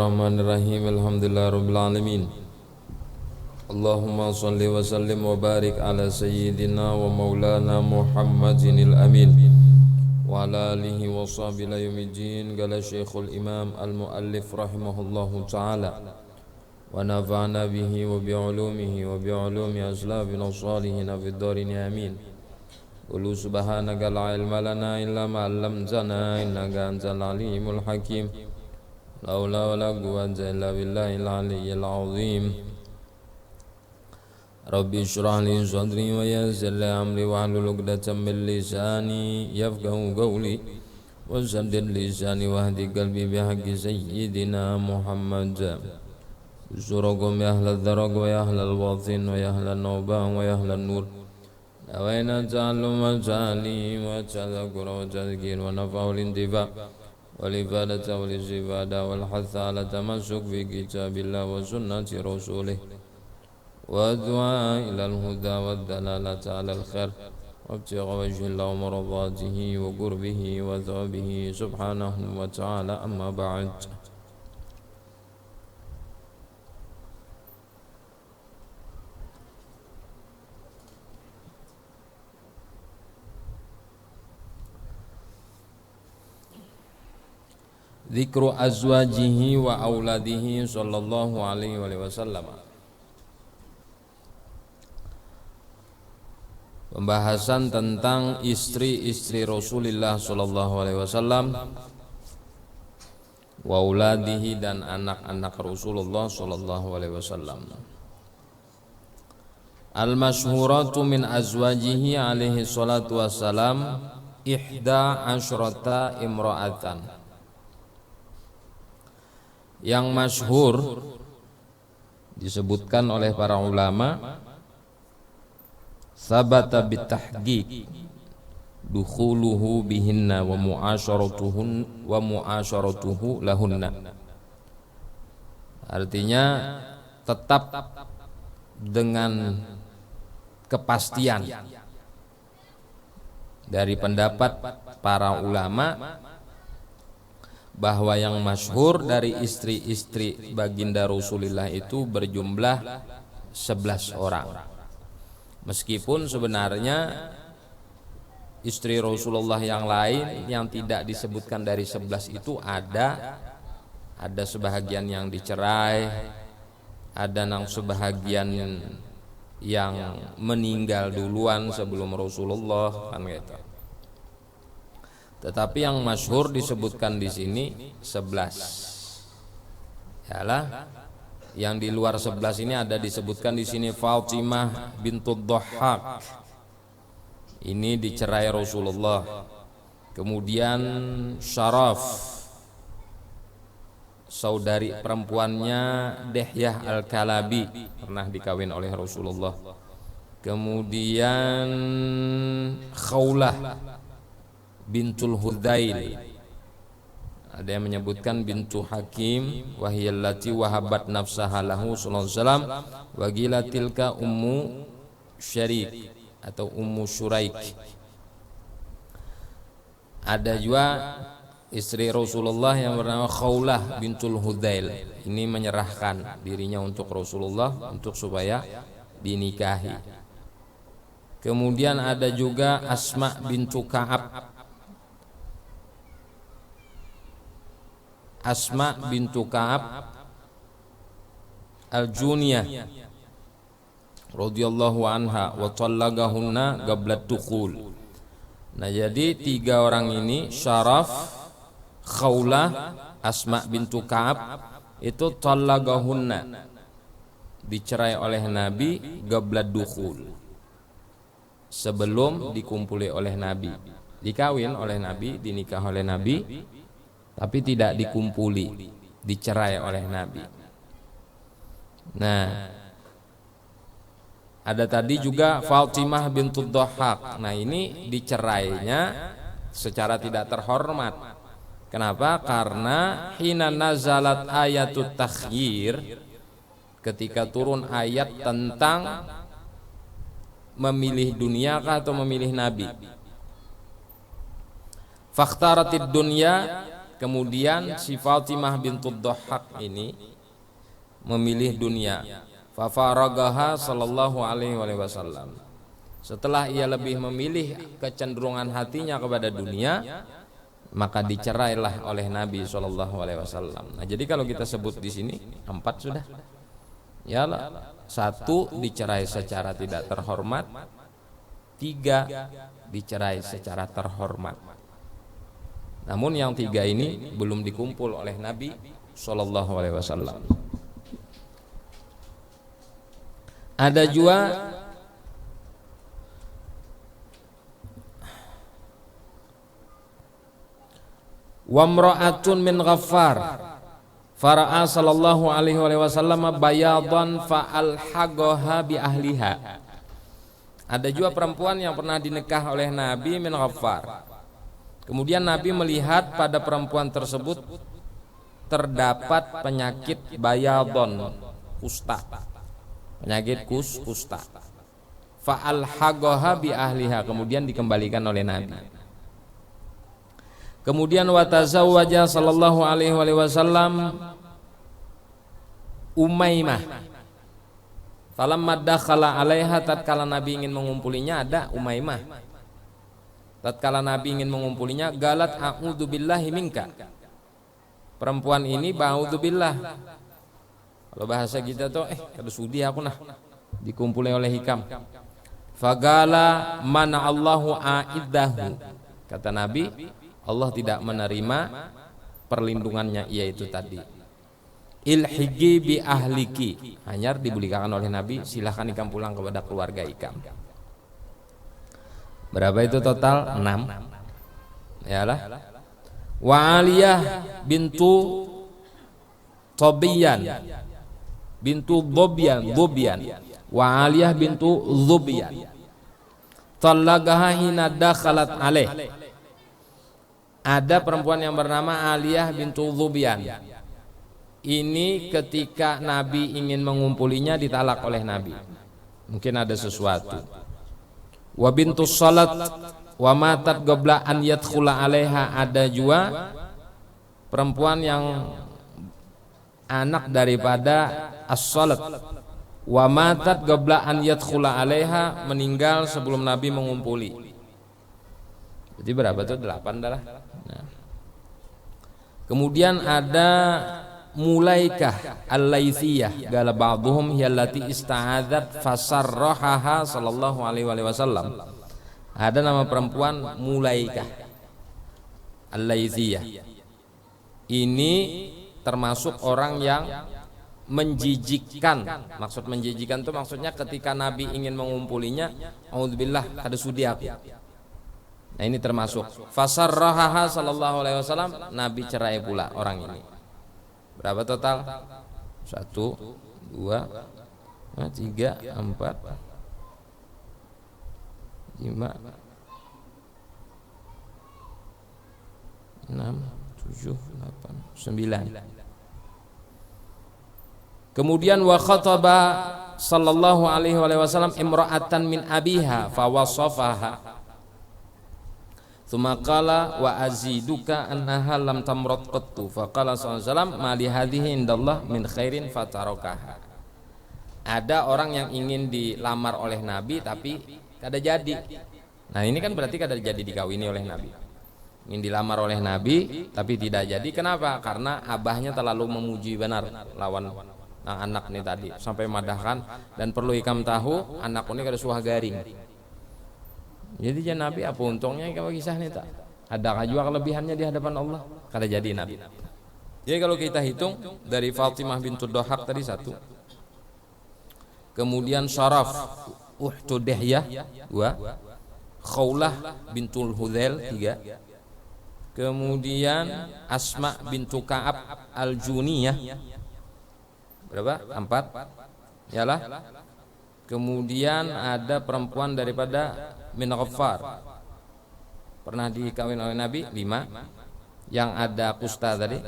Bismillahirrahmanirrahim. Alhamdulillahirabbil alamin. Allahumma shalli wa sallim wa barik ala sayyidina wa maulana Muhammadinil amin wa ala alihi wa sahbihi ila yaumiddin. Qala Syekhul Imam al-Muallif rahimahullahu taala wa nafa'ana bihi wa bi ulumihi wa bi ulumi aslafina shalihin fid dharin amin. Qul subhanaka la ilma lana illa ma 'allamtana innaka antal alimul hakim. La haula wala quwwata illa billahil aliyyil azim. Rabbi shrah li sadri wa yassir li amri wahlul 'uqdatam min lisani yafqahu qawli wa saddid lisani wahdi qalbi bihaqqi sayyidina Muhammad. Usurakum ya ahlal daraq wa ya ahlal batin wa ya ahlan nawbah wa ya ahlan nur. Nawaina ta'allum wa ta'lim wa tadhakkur wa tadhkir wa nafa'ul intifa' والإفادة والاستفادة والحث على التمسك بكتاب الله وسنة رسوله والدعاء إلى الهدى والدلالة على الخير وابتغاء وجه الله ومرضاته وقربه وثوابه سبحانه وتعالى. أما بعد، Zikru azwajihi wa auladihi sallallahu alaihi wasallam. Pembahasan tentang istri-istri Rasulullah sallallahu alaihi wasallam, wa auladihi dan anak-anak Rasulullah sallallahu alaihi wasallam. Al-masyhuratu min azwajihi alaihi salatu wassalam ihda asyrata imra'atan. Yang masyhur disebutkan oleh para ulama, sabata bitahqiq dukhuluhu bihinna wa mu'asyaratuhu lahunna. Artinya tetap dengan kepastian dari pendapat para ulama bahwa yang masyhur dari istri-istri baginda Rasulullah itu berjumlah 11 orang. Meskipun sebenarnya istri Rasulullah yang lain yang tidak disebutkan dari 11 itu ada sebahagian yang dicerai, ada sebahagian yang meninggal duluan sebelum Rasulullah, kan gitu. Tetapi yang masyhur disebutkan di sini 11. Yalah, yang di luar 11 ini ada disebutkan di sini Fatimah bintud Dhahhak. Ini dicerai Rasulullah. Kemudian Syaraf, saudari perempuannya Dihyah al-Kalabi, pernah dikawin oleh Rasulullah. Kemudian Khawlah bintul Hudzail, ada yang menyebutkan bintu Hakim, wahiyallati wahabat nafsaha lahu sallallahu alaihi wasallam, wa qila tilka ummu Syarik atau ummu Syuraik. Ada juga istri Rasulullah yang bernama Khawlah bintul Hudzail. Ini menyerahkan dirinya untuk Rasulullah untuk supaya dinikahi. Kemudian ada juga Asma bintu Ka'ab. Asma bintu Ka'ab al-Juniyah radhiyallahu anha wa tallaqahunna qabla dukhul. Nah, jadi 3 orang ini, Syaraf, Khawlah, Asma bintu Ka'ab, itu tallaqahunna, dicerai oleh Nabi qabla dukhul, sebelum dikumpuli oleh Nabi. Dikawin oleh Nabi, dinikah oleh Nabi, tapi tidak dikumpuli, dicerai oleh Nabi. Nah, ada tadi juga Fatimah bintud Dhahhak. Nah, ini dicerainya secara tidak terhormat. Kenapa? Karena hina nazalat ayatut takhyir, ketika turun ayat tentang memilih dunia atau memilih Nabi. Fakhtaratid dunya kemudian si Fatimah bintu Dhahhak ini memilih dunia. Fa faragaha sallallahu alaihi wasallam. Setelah ia lebih memilih kecenderungan hatinya kepada dunia, maka dicerailah oleh Nabi sallallahu alaihi wasallam. Nah, jadi kalau kita sebut di sini 4 sudah. Ya, 1 dicerai secara tidak terhormat, 3 dicerai secara terhormat. Namun yang 3 ini belum dikumpul oleh Nabi sallallahu alaihi wasallam. Ada juga wamra'atun min Ghaffar fara'a sallallahu alaihi wasallam bayadan fa'alhaqaha bi ahliha. Ada juga perempuan yang pernah dinikah oleh Nabi min Ghaffar. Kemudian Nabi melihat pada perempuan tersebut terdapat penyakit bayadon, kusta. Penyakit kusta. Fa'alhaqaha bi ahliha, kemudian dikembalikan oleh Nabi. Kemudian watazawwaja sallallahu alaihi wasallam Umaymah. Falamma dakhala alaiha, tatkala Nabi ingin mengumpulinya, ada Umaymah. Tatkala Nabi ingin mengumpulinya, galat a'udzu billahi minka. Perempuan ini ba'udzubillah. Kalau bahasa kita tuh kada sudi aku nah dikumpuli oleh hikam. Fagala mana Allahu a'iddahu. Kata Nabi, Allah tidak menerima perlindungannya, yaitu tadi ilhiji bi ahliki. Hanya diberikan oleh Nabi, silahkan ikam pulang kepada keluarga ikam. Berapa itu total? 6. Yalah. Wa Aliyah bintu Tobiyan bintu Dhubyan. Wa Aliyah bintu Dhubyan talaqaha hina dakhalat alaih. Ada perempuan yang bernama Aliyah bintu Dhubyan. Ini ketika Nabi ingin mengumpulinya ditalak oleh Nabi. Mungkin ada sesuatu. Wa bintu Salat wa matat qabla an yadkhula alaiha. Ada juga perempuan yang anak daripada As-Salat. Wa matat qabla an yadkhula alaiha, meninggal sebelum Nabi mengumpuli. Jadi berapa tuh? 8 dah. Nah. Kemudian ada Mulaikah Al-Laitsiyah, qala ba'dhum hiya allati ista'adzat fasarrahaha sallallahu alaihi wasallam. Ada nama perempuan Mulaikah Al-Laitsiyah. Ini termasuk orang yang menjijikkan. Maksud menjijikkan itu maksudnya ketika Nabi ingin mengumpulinya, auzubillah, kada sudi aku. Nah, ini termasuk fasarrahaha sallallahu alaihi wasallam, Nabi cerai pula orang ini. Berapa total? 1, 2, 3, 4, 5, 6, 7, 8, 9. Kemudian wa khataba sallallahu alaihi wasallam imra'atan min abiha fa wasafaha. Tsumma qala wa aziduka annaha lam tamrat qattu. Fa qala sallallahu alaihi wasallam ma li hadhihi indallah min khairin fatarakaha. Ada orang yang ingin dilamar oleh Nabi tapi kada jadi. Nah, ini kan berarti kada jadi dikawini oleh Nabi. Ingin dilamar oleh Nabi tapi tidak jadi. Kenapa? Karena abahnya terlalu memuji benar lawan anak nih tadi sampai madahkan. Dan perlu ikam tahu, anak ini kada suah garing. Jadi ya Nabi apa untungnya kalau kisah ini tak? Adakah juga kelebihannya di hadapan Allah? Kada jadi Nabi. Jadi kalau kita hitung dari Fatimah bintu Dhahhak tadi 1. Kemudian Syaraf Uhtu Dihyah 2. Khawlah bintul Hudzail 3. Kemudian Asma bintu Ka'ab Al-Juniyah berapa? 4. Yalah. Kemudian ada perempuan daripada min Ghaffar, pernah dikawin oleh Nabi 5, yang ada kusta tadi.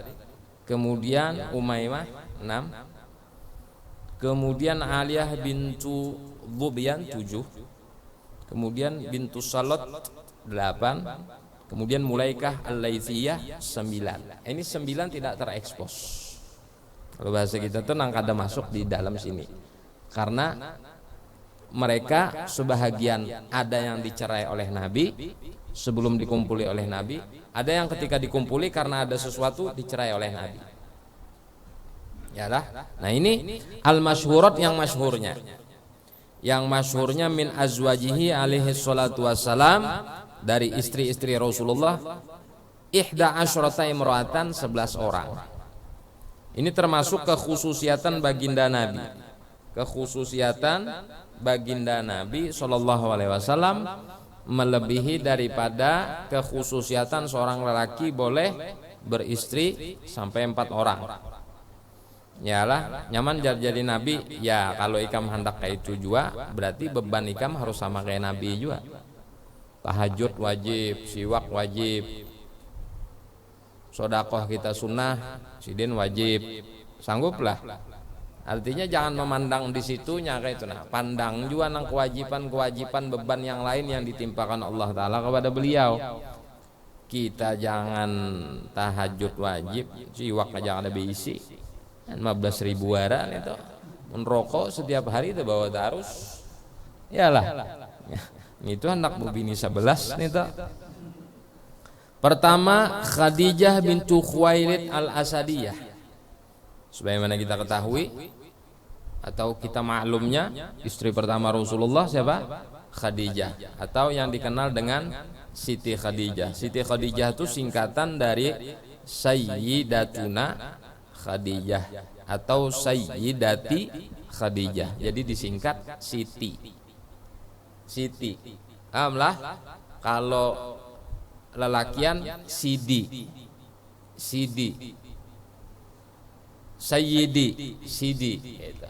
Kemudian Umaymah 6. Kemudian Aliyah bintu Dhubyan 7. Kemudian bintu Salat 8. Kemudian mulaikah Al-Laitsiyah 9. Ini 9 tidak terekspos. Kalau bahasa kita tenang kada masuk di dalam sini. Karena mereka sebahagian ada yang dicerai oleh Nabi sebelum dikumpuli oleh Nabi, ada yang ketika dikumpuli karena ada sesuatu dicerai oleh Nabi. Yalah. Nah ini al-masyhurat yang masyhurnya. Yang masyhurnya min azwajihi alaihi salatu wassalam, dari istri-istri Rasulullah, ihda asyrata imra'atan, 11 orang. Ini termasuk kekhususiatan baginda Nabi. Kekhususiatan baginda Nabi sallallahu alaihi wasallam melebihi daripada kekhususiatan seorang lelaki boleh beristri sampai 4 orang. Yalah, nyaman jadi Nabi. Ya kalau ikam hendak kayak itu juga, berarti beban ikam harus sama kayak Nabi juga. Tahajud wajib, siwak wajib, sodakoh kita sunnah, sidin wajib. Sangguplah. Artinya jangan memandang di situnya kayak itu. Nah, pandang juga nang kewajiban beban yang lain yang ditimpakan Allah Taala kepada beliau. Kita jangan tahajud wajib, siwak jangan ada beisi. 15.000 waran itu, merokok setiap hari itu bawa tarus. Yalah. Itu anak bini 11 nih toh. Pertama Khadijah bintu Khuwailid al-Asadiyah. Sebagaimana kita ketahui atau kita maklumnya, istri pertama Rasulullah siapa? Khadijah, atau yang dikenal dengan Siti Khadijah. Siti Khadijah itu singkatan dari Sayyidatuna Khadijah atau Sayyidati Khadijah. Jadi disingkat Siti. Siti. Amlah kalau lelakian Sidi. Sidi. Sayyidi, Sidi gitu.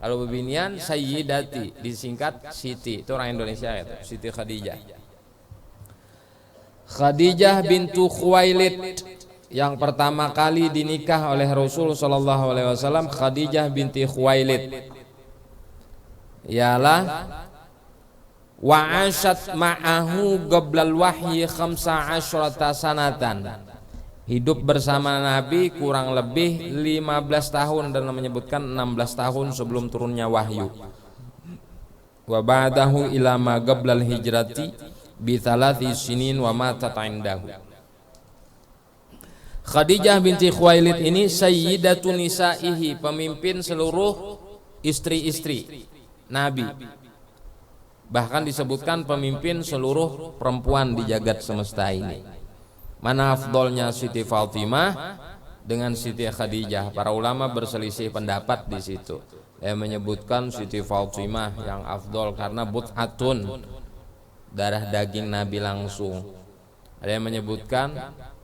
Kalau bebinian Sayyidati disingkat Siti. Itu orang Indonesia gitu. Siti Khadijah. Khadijah bintu Khuwailid yang pertama kali dinikah oleh Rasul sallallahu alaihi wasallam, Khadijah binti Khuwailid. Ialah wa asyat ma'ahu qablal wahyi 15 sanatan. Hidup bersama Nabi kurang lebih 15 tahun, dan menyebutkan 16 tahun sebelum turunnya wahyu. Wa ba'dahu ila ma qablal hijrati bi 3 sinin wa matat indahu. Khadijah binti Khuwailid ini sayyidatu nisaihi, pemimpin seluruh istri-istri Nabi. Bahkan disebutkan pemimpin seluruh perempuan di jagat semesta ini. Mana afdolnya Siti Fatimah dengan Siti Khadijah? Para ulama berselisih pendapat di situ. Yang menyebutkan Siti Fatimah yang afdol karena but'atun, darah daging Nabi langsung. Ada yang menyebutkan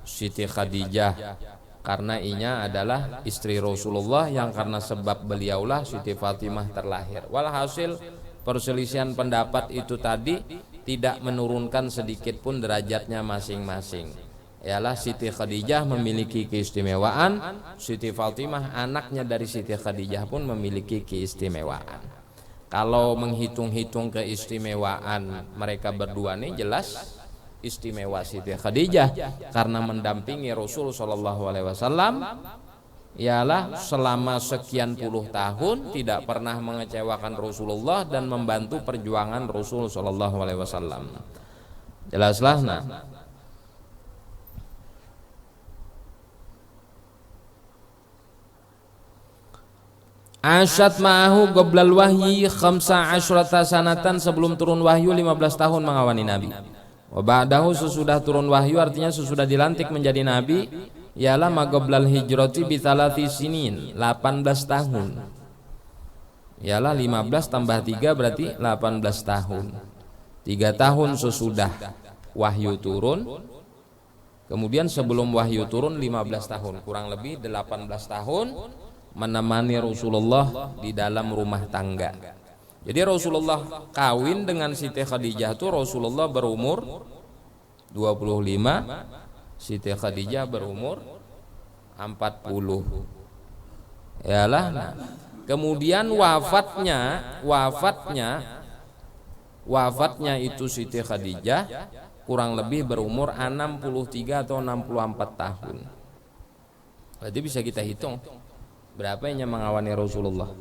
Siti Khadijah karena inya adalah istri Rasulullah yang karena sebab beliaulah Siti Fatimah terlahir. Walhasil perselisihan pendapat itu tadi tidak menurunkan sedikit pun derajatnya masing-masing. Ialah Siti Khadijah memiliki keistimewaan, Siti Fatimah anaknya dari Siti Khadijah pun memiliki keistimewaan. Kalau menghitung-hitung keistimewaan mereka berdua nih, jelas istimewa Siti Khadijah karena mendampingi Rasul sallallahu alaihi wasallam. Ialah selama sekian puluh tahun tidak pernah mengecewakan Rasulullah dan membantu perjuangan Rasul sallallahu alaihi wasallam. Jelaslah. Nah, asyad ma'ahu qablal wahyi 15 sanatan, sebelum turun wahyu 15 tahun mengawani Nabi. Wa ba'dahu, sesudah turun wahyu artinya sesudah dilantik menjadi nabi, ialah magablal hijrati bi 3 sinin, 18 tahun. Ialah 15 tambah 3 berarti 18 tahun. 3 tahun sesudah wahyu turun, kemudian sebelum wahyu turun 15 tahun, kurang lebih 18 tahun menemani Rasulullah di dalam rumah tangga. Jadi Rasulullah kawin dengan Siti Khadijah itu Rasulullah berumur 25, Siti Khadijah berumur 40. Yalah. Nah, kemudian wafatnya itu Siti Khadijah kurang lebih berumur 63 atau 64 tahun. Berarti bisa kita hitung berapa yang mengawani Rasulullah?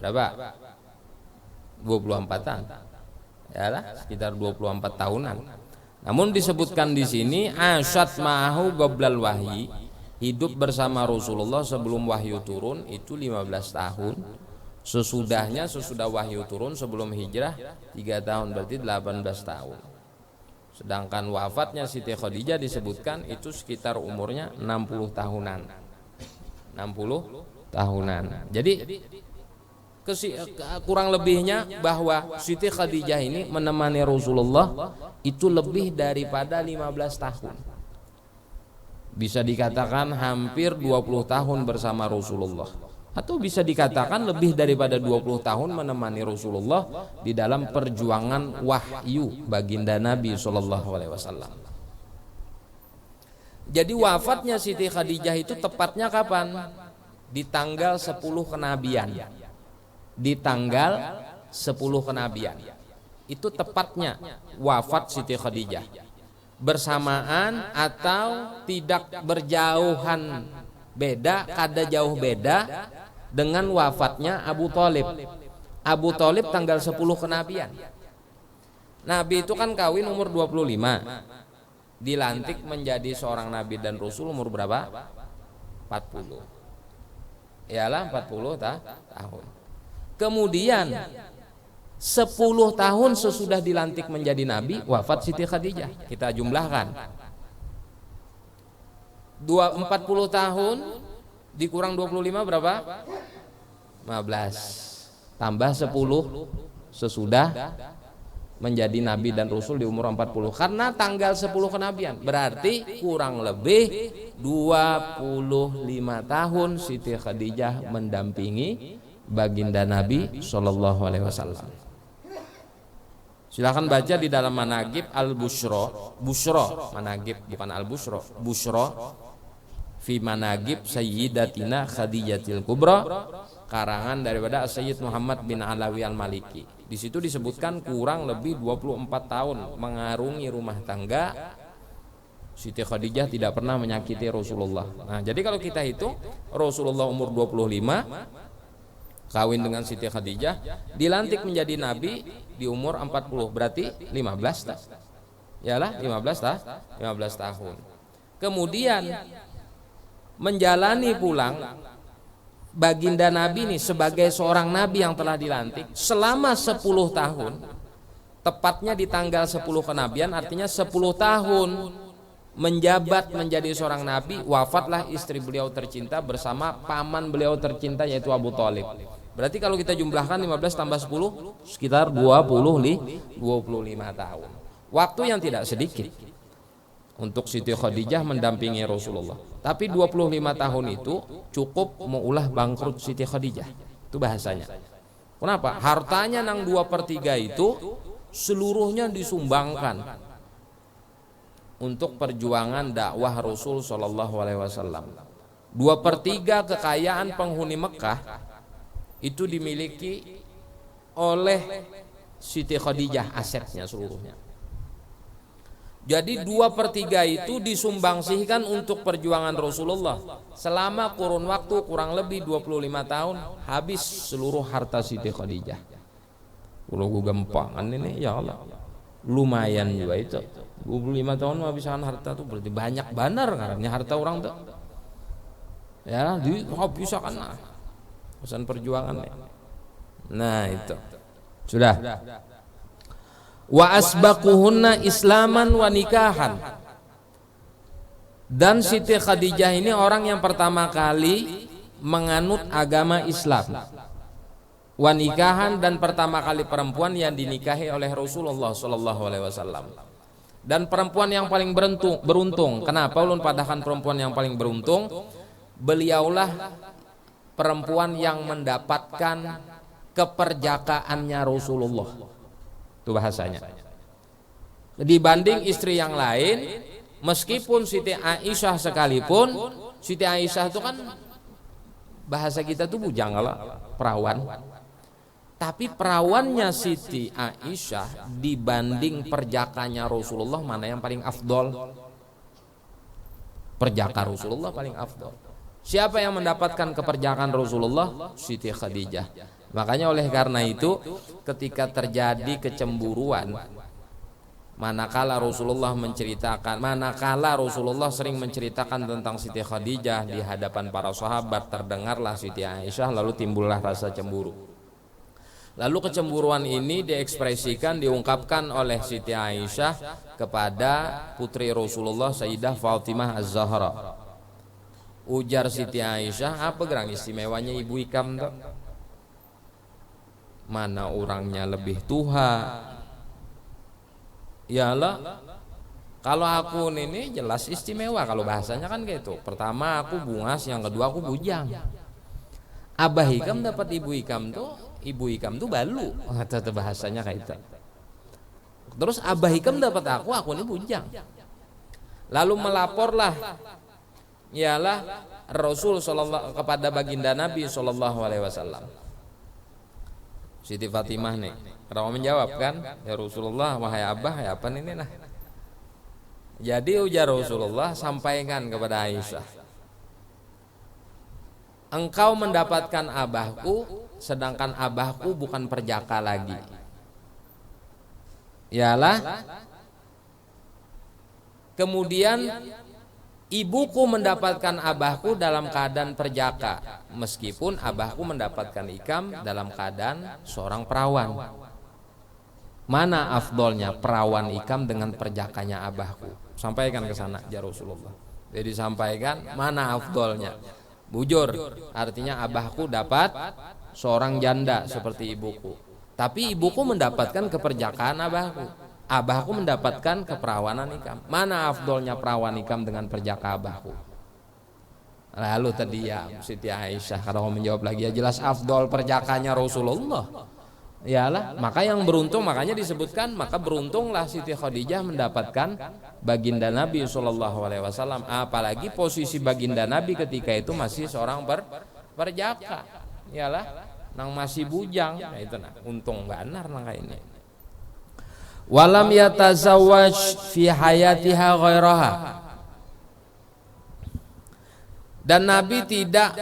Berapa? 24-an. Yalah, sekitar 24 tahunan. Namun disebutkan di sini asyad ma'ahu qoblal wahyi, hidup bersama Rasulullah sebelum wahyu turun itu 15 tahun. Sesudahnya, sesudah wahyu turun sebelum hijrah 3 tahun, berarti 18 tahun. Sedangkan wafatnya Siti Khadijah disebutkan itu sekitar umurnya 60 tahunan. 60 tahunan. Jadi kurang lebihnya bahwa Siti Khadijah ini menemani Rasulullah itu lebih daripada 15 tahun. Bisa dikatakan hampir 20 tahun bersama Rasulullah. Atau bisa dikatakan lebih daripada 20 tahun menemani Rasulullah di dalam perjuangan wahyu baginda Nabi SAW. Jadi wafatnya Siti Khadijah itu tepatnya kapan? Di tanggal 10 kenabian. Di tanggal 10 kenabian. Itu tepatnya wafat Siti Khadijah. Bersamaan atau tidak berjauhan beda, kada jauh beda dengan wafatnya Abu Thalib. Abu Thalib tanggal 10 kenabian. Nabi itu kan kawin umur 25. Dilantik menjadi seorang nabi dan rasul umur berapa? 40. Iyalah 40 tahun. Kemudian 10 tahun sesudah dilantik menjadi nabi wafat Siti Khadijah. Kita jumlahkan 40 tahun dikurang 25 berapa? 15. Tambah 10 sesudah menjadi nabi dan rasul di umur 40. Karena tanggal 10 kenabian. Berarti kurang lebih 25 tahun Siti Khadijah mendampingi baginda Nabi SAW. Silakan baca di dalam Manaqib Al-Busyra, Manaqib bukan Al-Busyra, Busyra fi Manaqib Sayyidatina Khadijatil Kubra, karangan daripada Sayyid Muhammad bin Alawi Al-Maliki. Di situ disebutkan kurang lebih 24 tahun mengarungi rumah tangga Siti Khadijah, tidak pernah menyakiti Rasulullah. Nah, jadi kalau kita hitung Rasulullah umur 25 kawin dengan Siti Khadijah, dilantik menjadi nabi di umur 40, berarti 15 tahun. Yalah 15 tahun. Kemudian menjalani pulang baginda Nabi ini sebagai seorang nabi yang telah dilantik selama 10 tahun, tepatnya di tanggal 10 kenabian, artinya 10 tahun menjabat menjadi seorang nabi, wafatlah istri beliau tercinta bersama paman beliau tercinta yaitu Abu Thalib. Berarti kalau kita jumlahkan 15 tambah 10 sekitar 25 tahun. Waktu yang tidak sedikit untuk Siti Khadijah mendampingi Rasulullah. Tapi 25 tahun itu cukup meulah bangkrut Siti Khadijah. Itu bahasanya. Kenapa? Hartanya nang 2/3 itu seluruhnya disumbangkan untuk perjuangan dakwah Rasul SAW. 2/3 kekayaan penghuni Mekah itu dimiliki oleh Siti Khadijah, asetnya seluruhnya. Jadi 2/3 itu disumbangsihkan untuk perjuangan Rasulullah. Selama kurun waktu kurang lebih 25 tahun habis seluruh harta Siti Khadijah. Kalau gue gempangan ini ya Allah, lumayan juga itu. 25 tahun menghabiskan harta tuh berarti banyak benar karena harta orang tuh. Ya, bisa kan pesan perjuangan. Nah, itu. Sudah. Wa asbaquhunna islaman wa nikahan. Dan Siti Khadijah ini orang yang pertama kali menganut agama Islam. Wa nikahan, dan pertama kali perempuan yang dinikahi oleh Rasulullah SAW. Dan perempuan yang paling beruntung. Kenapa ulun padahkan perempuan yang paling beruntung? Beliaulah perempuan yang mendapatkan keperjakaannya Rasulullah. Itu bahasanya. Dibanding istri yang lain, meskipun Siti Aisyah sekalipun, Siti Aisyah itu kan bahasa kita tuh bujang lah, perawan. Tapi perawannya Siti Aisyah dibanding perjakanya Rasulullah, mana yang paling afdol? Perjaka Rasulullah paling afdol. Siapa yang mendapatkan keperjakaan Rasulullah? Siti Khadijah. Makanya oleh karena itu ketika terjadi kecemburuan, manakala Rasulullah sering menceritakan tentang Siti Khadijah di hadapan para sahabat, terdengarlah Siti Aisyah, lalu timbullah rasa cemburu. Lalu kecemburuan ini diekspresikan, diungkapkan oleh Siti Aisyah kepada putri Rasulullah Sayyidah Fatimah Az-Zahra. Ujar Siti Aisyah, apa gerang istimewanya Ibu Ikam tuh? Mana orangnya lebih tua? Yalah, kalau aku ini jelas istimewa, kalau bahasanya kan gitu. Pertama aku bungas, yang kedua aku bujang. Abah Ikam dapat Ibu Ikam tuh balu, kata bahasanya kayak itu. Terus Abah Ikam dapat aku ini bujang. Lalu melaporlah ialah Rasul sallallahu kepada baginda Nabi sallallahu alaihi wasallam. Siti Fatimah nih, kalau menjawab kan, ya Rasulullah, wahai Abah, ya apa ini nah. Jadi ujar Rasulullah, sampaikan kepada Aisyah, engkau mendapatkan abahku, sedangkan abahku bukan perjaka lagi. Yalah. Kemudian ibuku mendapatkan abahku dalam keadaan perjaka, meskipun abahku mendapatkan Ikam dalam keadaan seorang perawan. Mana afdolnya perawan Ikam dengan perjakanya abahku? Sampaikan ke sana ya Rasulullah. Jadi sampaikan mana afdolnya. Bujur, artinya abahku dapat seorang janda seperti ibuku, tapi ibuku mendapatkan keperjakaan abahku. Abahku mendapatkan keperawanan Ikam. Mana afdolnya perawan Ikam dengan perjaka abahku? Lalu tadi ya Siti Aisyah kalau menjawab lagi, ya jelas afdol perjakanya Rasulullah. Yalah, maka yang beruntung, makanya disebutkan, maka beruntunglah Siti Khadijah mendapatkan baginda Nabi SAW. Apalagi posisi baginda Nabi ketika itu masih seorang perjaka. Yalah, nang masih bujang, nah itu nah, untung benar nang kayak ini. Walam yatazawwaj fi hayatiha ghairaha. Dan Nabi tidak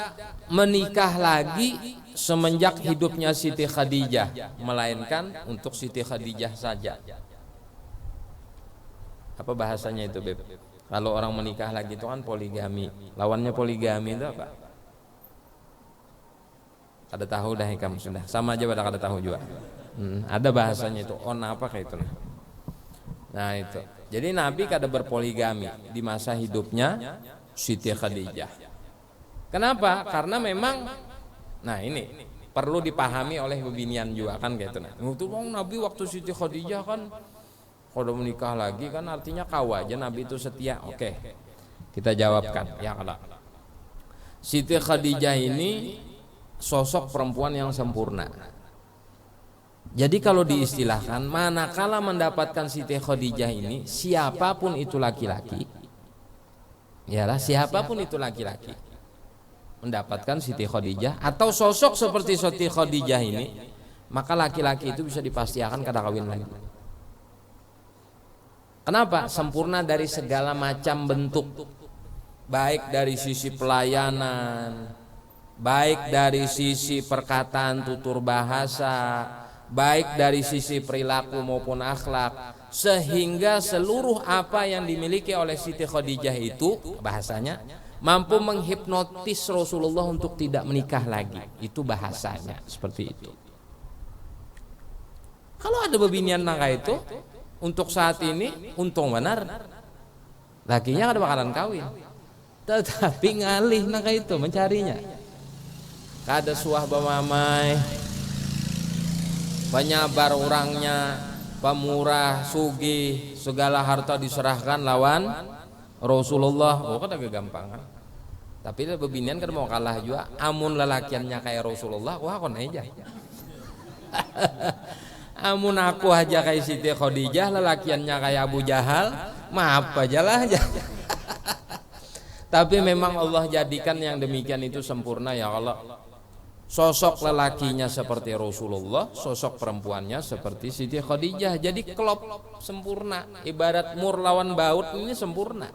menikah lagi semenjak hidupnya Siti Khadijah, melainkan untuk Siti Khadijah saja. Apa bahasanya itu, Beb? Kalau orang menikah lagi itu kan poligami. Lawannya poligami itu apa? Ada tahu dah Ikam sudah. Sama aja pada kada tahu juga. Ada bahasanya itu. Apa kayak itu? Nah itu. Jadi Nabi kada berpoligami di masa hidupnya Siti Khadijah. Kenapa? Karena memang nah ini perlu dipahami oleh bebinian juga kan gitu. Nah, itu Nabi waktu Siti Khadijah kan kalau menikah lagi kan artinya kau aja Nabi itu setia. Oke. Kita jawabkan. Ya kalau Siti Khadijah ini sosok perempuan yang sempurna. Jadi kalau diistilahkan, manakala mendapatkan Siti Khadijah ini, siapapun itu laki-laki, yalah siapapun itu laki-laki mendapatkan Siti Khadijah atau sosok seperti Siti Khadijah ini, maka laki-laki itu bisa dipastikan kada kawin lagi. Kenapa? Sempurna dari segala macam bentuk, baik dari sisi pelayanan, baik dari sisi perkataan tutur bahasa, baik dari sisi perilaku maupun akhlak, sehingga seluruh apa yang dimiliki oleh Siti Khadijah itu bahasanya mampu menghipnotis Rasulullah untuk tidak menikah lagi. Itu bahasanya seperti itu. Kalau ada bebinian nangka itu untuk saat ini untung benar, lakinya kada bakalan kawin, tetapi ngalih nangka itu mencarinya. Kada suah bamamai, penyabar orangnya, pemurah, sugih, segala harta diserahkan lawan Rasulullah. Oh kada kegampangan. Tapi bebinian kan mau kalah juga. Amun lelakiannya kayak Rasulullah, wah kon aja. Amun aku aja kayak Siti Khadijah, lelakiannya kayak Abu Jahal, maaf aja lah aja. Tapi memang Allah jadikan yang demikian itu sempurna ya Allah. Sosok lelakinya seperti Rasulullah, sosok perempuannya seperti Siti Khadijah. Jadi klop sempurna. Ibarat mur lawan baut ini sempurna.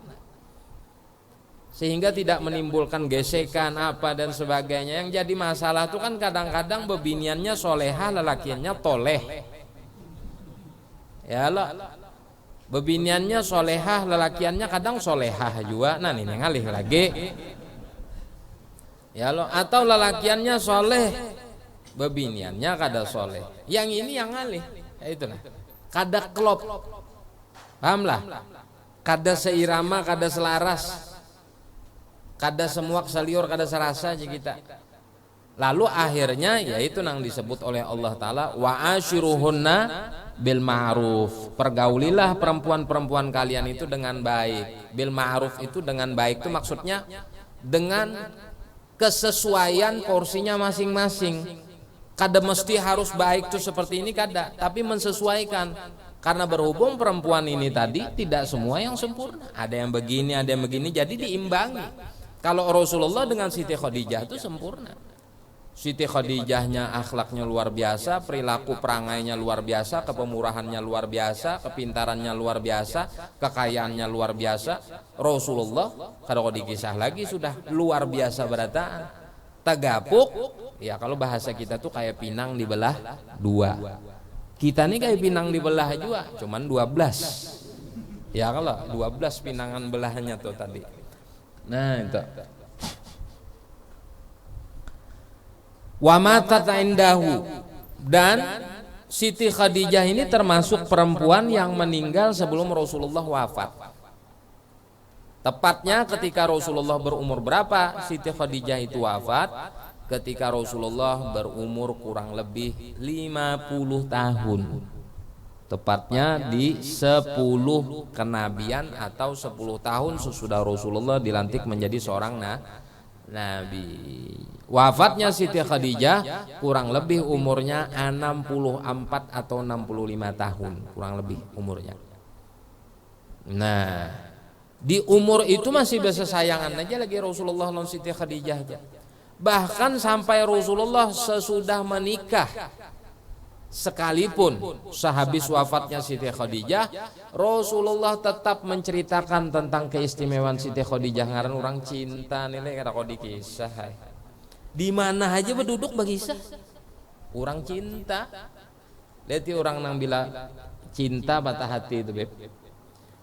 Sehingga tidak menimbulkan gesekan apa dan sebagainya. Yang jadi masalah itu kan kadang-kadang bebiniannya solehah, lelakiannya toleh. Ya Allah. Bebiniannya solehah, lelakiannya kadang solehah juga. Nah ini ngalih lagi. Ya Allah, atau lelakiannya soleh, bebiniannya kada soleh. Yang ini yang ngalih, ya itulah. Kada klop, pahamlah? Kada seirama, kada selaras, kada semua seliur, kada serasa aja kita. Lalu akhirnya yaitu yang disebut oleh Allah Ta'ala, wa ashiruhunna bil ma'ruf. Pergaulilah perempuan-perempuan kalian itu dengan baik. Bil ma'ruf itu dengan baik itu maksudnya dengan kesesuaian porsinya masing-masing. Kada mesti harus baik tuh seperti ini kada, tapi mensesuaikan. Karena berhubung perempuan ini tadi tidak semua yang sempurna. Ada yang begini, ada yang begini, jadi diimbangi. Kalau Rasulullah dengan Siti Khadijah itu sempurna. Siti Khadijahnya akhlaknya luar biasa, perilaku perangainya luar biasa, kepemurahannya luar biasa, kepintarannya luar biasa, kekayaannya luar biasa. Rasulullah kalau dikisah lagi sudah luar biasa berataan. Tagapuk, ya kalau bahasa kita tuh kayak pinang dibelah dua. Kita nih kayak pinang dibelah juga, cuman 12. Ya kalau 12 pinangan belahnya tuh tadi. Nah itu. Wa matat indahu, dan Siti Khadijah ini termasuk perempuan yang meninggal sebelum Rasulullah wafat. Tepatnya ketika Rasulullah berumur berapa Siti Khadijah itu wafat? Ketika Rasulullah berumur kurang lebih 50 tahun. Tepatnya di 10 kenabian atau 10 tahun sesudah Rasulullah dilantik menjadi seorang Nabi. Wafatnya Siti Khadijah kurang lebih umurnya 64 atau 65 tahun, kurang lebih umurnya. Nah, di umur itu masih bisa sayangan aja lagi Rasulullah lawan Siti Khadijah aja. Bahkan sampai Rasulullah sesudah menikah sekalipun sehabis wafatnya Siti Khadijah, Rasulullah tetap menceritakan tentang keistimewaan Siti Khadijah. Ngaran orang cinta nilai kada kau dikisah. Di mana aja berduduk berkisah. Orang cinta. Lihat orang nang bila cinta patah hati itu beb.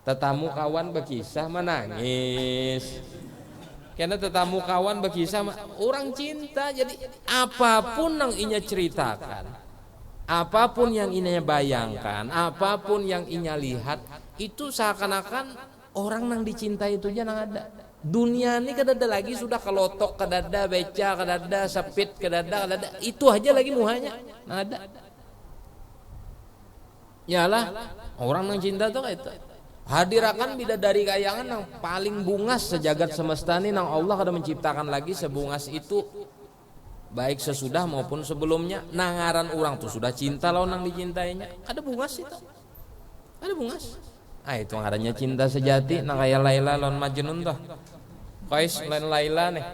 Tetamu kawan berkisah menangis. Karena tetamu kawan berkisah orang cinta. Jadi apapun yang inya ceritakan, apapun yang inya bayangkan, apapun yang inya lihat, itu seakan-akan orang yang dicintai itu aja nang ada. Dunia ini kadada lagi sudah kelotok, kadada beca, kadada sepit, kadada itu aja lagi muhanya nang ada. Yalah orang yang cinta tuh kayak itu. Hadirakan bidadari kayangan yang paling bungas sejagat semesta ini nang Allah kada menciptakan lagi sebungas itu. Baik sesudah maupun sebelumnya. Nangaran orang tuh sudah cinta lawan nang dicintainya. Ada bungas itu. Ada bungas. Itu ngarannya cinta sejati. Nang kayak Laila lawan Majnun tuh. Kais lain Laila nih.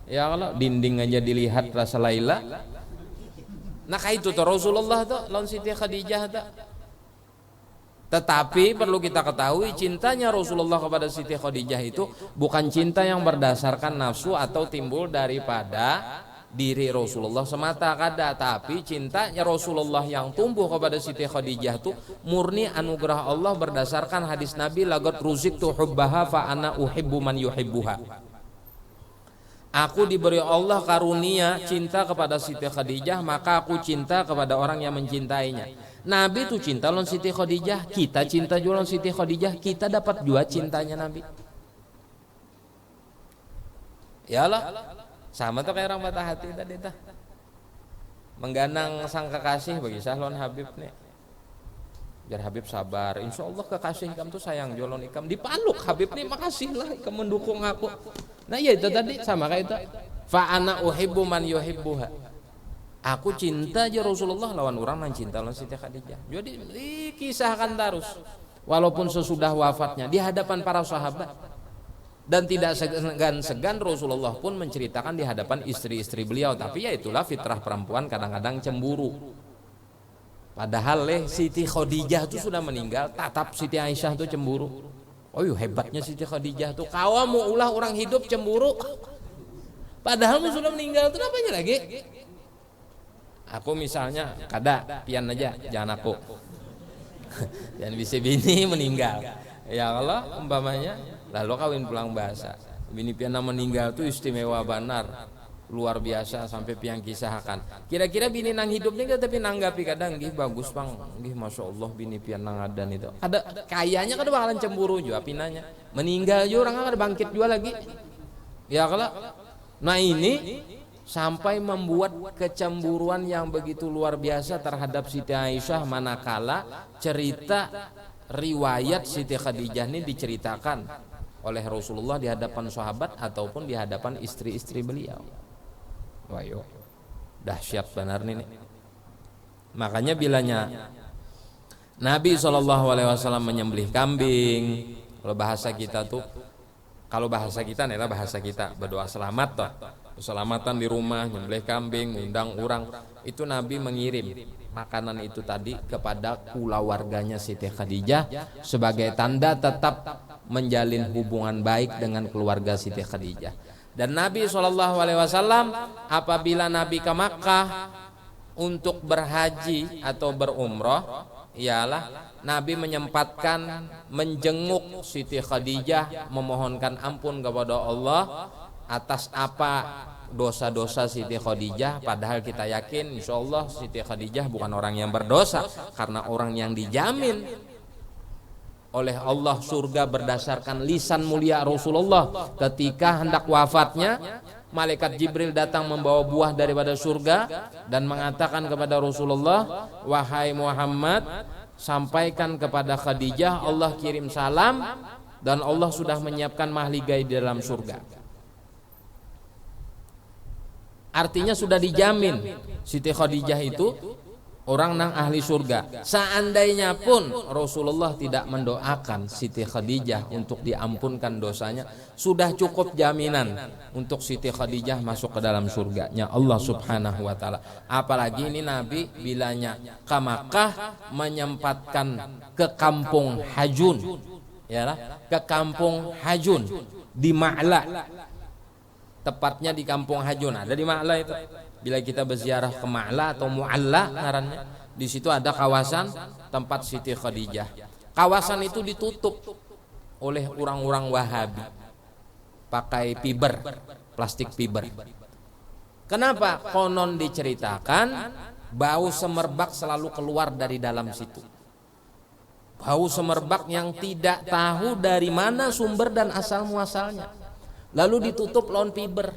Ya kalau dinding aja dilihat rasa Laila. Nah kayak itu tuh Rasulullah tuh lawan Siti Khadijah tuh. Tetapi perlu kita ketahui cintanya Rasulullah kepada Siti Khadijah itu bukan cinta yang berdasarkan nafsu atau timbul daripada diri Rasulullah semata kada, tapi cintanya Rasulullah yang tumbuh kepada Siti Khadijah itu murni anugerah Allah berdasarkan hadis Nabi lagat ruziktu hubbaha fa ana uhibbu man yuhibbuha. Aku diberi Allah karunia cinta kepada Siti Khadijah, maka aku cinta kepada orang yang mencintainya. Nabi itu cinta lawan Siti Khadijah, kita cinta juga lawan Siti Khadijah, kita dapat juga cintanya Nabi. Yalah, sama tuh kayak orang patah hati tadi tuh. Mengganang sang kekasih bagi lawan Habib nih. Biar Habib sabar, insya Allah kekasih ikam tuh sayang jolon ikam. Dipaluk Habib nih, makasih lah ikam mendukung aku. Nah ya itu tadi sama kayak itu. Fa ana uhibbu man yuhibbuha. Aku cinta aja Rasulullah lawan orang yang cinta lawan Siti Khadijah. Jadi dikisahkan terus. Walaupun sesudah wafatnya di hadapan para sahabat. Dan tidak segan-segan Rasulullah pun menceritakan di hadapan istri-istri beliau. Tapi ya itulah fitrah perempuan, kadang-kadang cemburu. Padahal Siti Khadijah itu sudah meninggal, tatap Siti Aisyah itu cemburu. Oh hebatnya Siti Khadijah tuh, kamu ulah orang hidup cemburu. Padahal sudah meninggal itu apanya lagi? Aku misalnya kada pian aja, jangan aku. Jangan bisa bini meninggal. Ya Allah umpamanya lalu kawin pulang bahasa. Bini piana meninggal tuh istimewa benar, luar biasa sampai piang kisahkan. Kira-kira bini nang hidupnya tapi nanggapi kadang gih bagus bang, gih masya Allah bini pian nang adan itu. Ada kayaknya kada bakalan cemburu juga pinanya. Meninggal juga orang kada bangkit juga lagi. Ya kalau. Nah ini sampai membuat kecemburuan yang begitu luar biasa terhadap Siti Aisyah, manakala cerita riwayat Siti Khadijah ini diceritakan oleh Rasulullah di hadapan sahabat ataupun di hadapan istri-istri beliau. Wayo, dahsyat benar nih. Makanya bilanya Nabi SAW menyembelih kambing, kalau bahasa kita adalah bahasa kita berdoa selamat toh. Keselamatan di rumah, menyembelih kambing, undang orang, itu Nabi mengirim makanan itu tadi kepada keluarganya Siti Khadijah sebagai tanda tetap menjalin hubungan baik dengan keluarga Siti Khadijah. Dan Nabi SAW apabila Nabi ke Makkah untuk berhaji atau berumrah, ialah Nabi menyempatkan menjenguk Siti Khadijah, memohonkan ampun kepada Allah atas apa dosa-dosa Siti Khadijah. Padahal kita yakin insyaallah Siti Khadijah bukan orang yang berdosa, karena orang yang dijamin oleh Allah surga berdasarkan lisan mulia Rasulullah. Ketika hendak wafatnya, malaikat Jibril datang membawa buah daripada surga dan mengatakan kepada Rasulullah, wahai Muhammad, sampaikan kepada Khadijah Allah kirim salam dan Allah sudah menyiapkan mahligai di dalam surga. Artinya sudah dijamin Siti Khadijah itu orang nang ahli surga. Seandainya pun Rasulullah tidak mendoakan Siti Khadijah untuk diampunkan dosanya, sudah cukup jaminan untuk Siti Khadijah masuk ke dalam surganya Allah Subhanahu wa taala. Apalagi ini Nabi bilanya ke Makkah menyempatkan ke kampung Hajun, ya, ke kampung Hajun di Ma'la. Tepatnya di kampung Hajun, ada di Ma'la itu. Bila kita berziarah ke Ma'la atau Mu'alla ngarannya, di situ ada kawasan tempat Siti Khadijah. Kawasan itu ditutup oleh orang-orang Wahabi pakai fiber, plastik fiber. Kenapa? Konon diceritakan bau semerbak selalu keluar dari dalam situ. Bau semerbak yang tidak tahu dari mana sumber dan asal muasalnya. Lalu ditutup lawan fiber.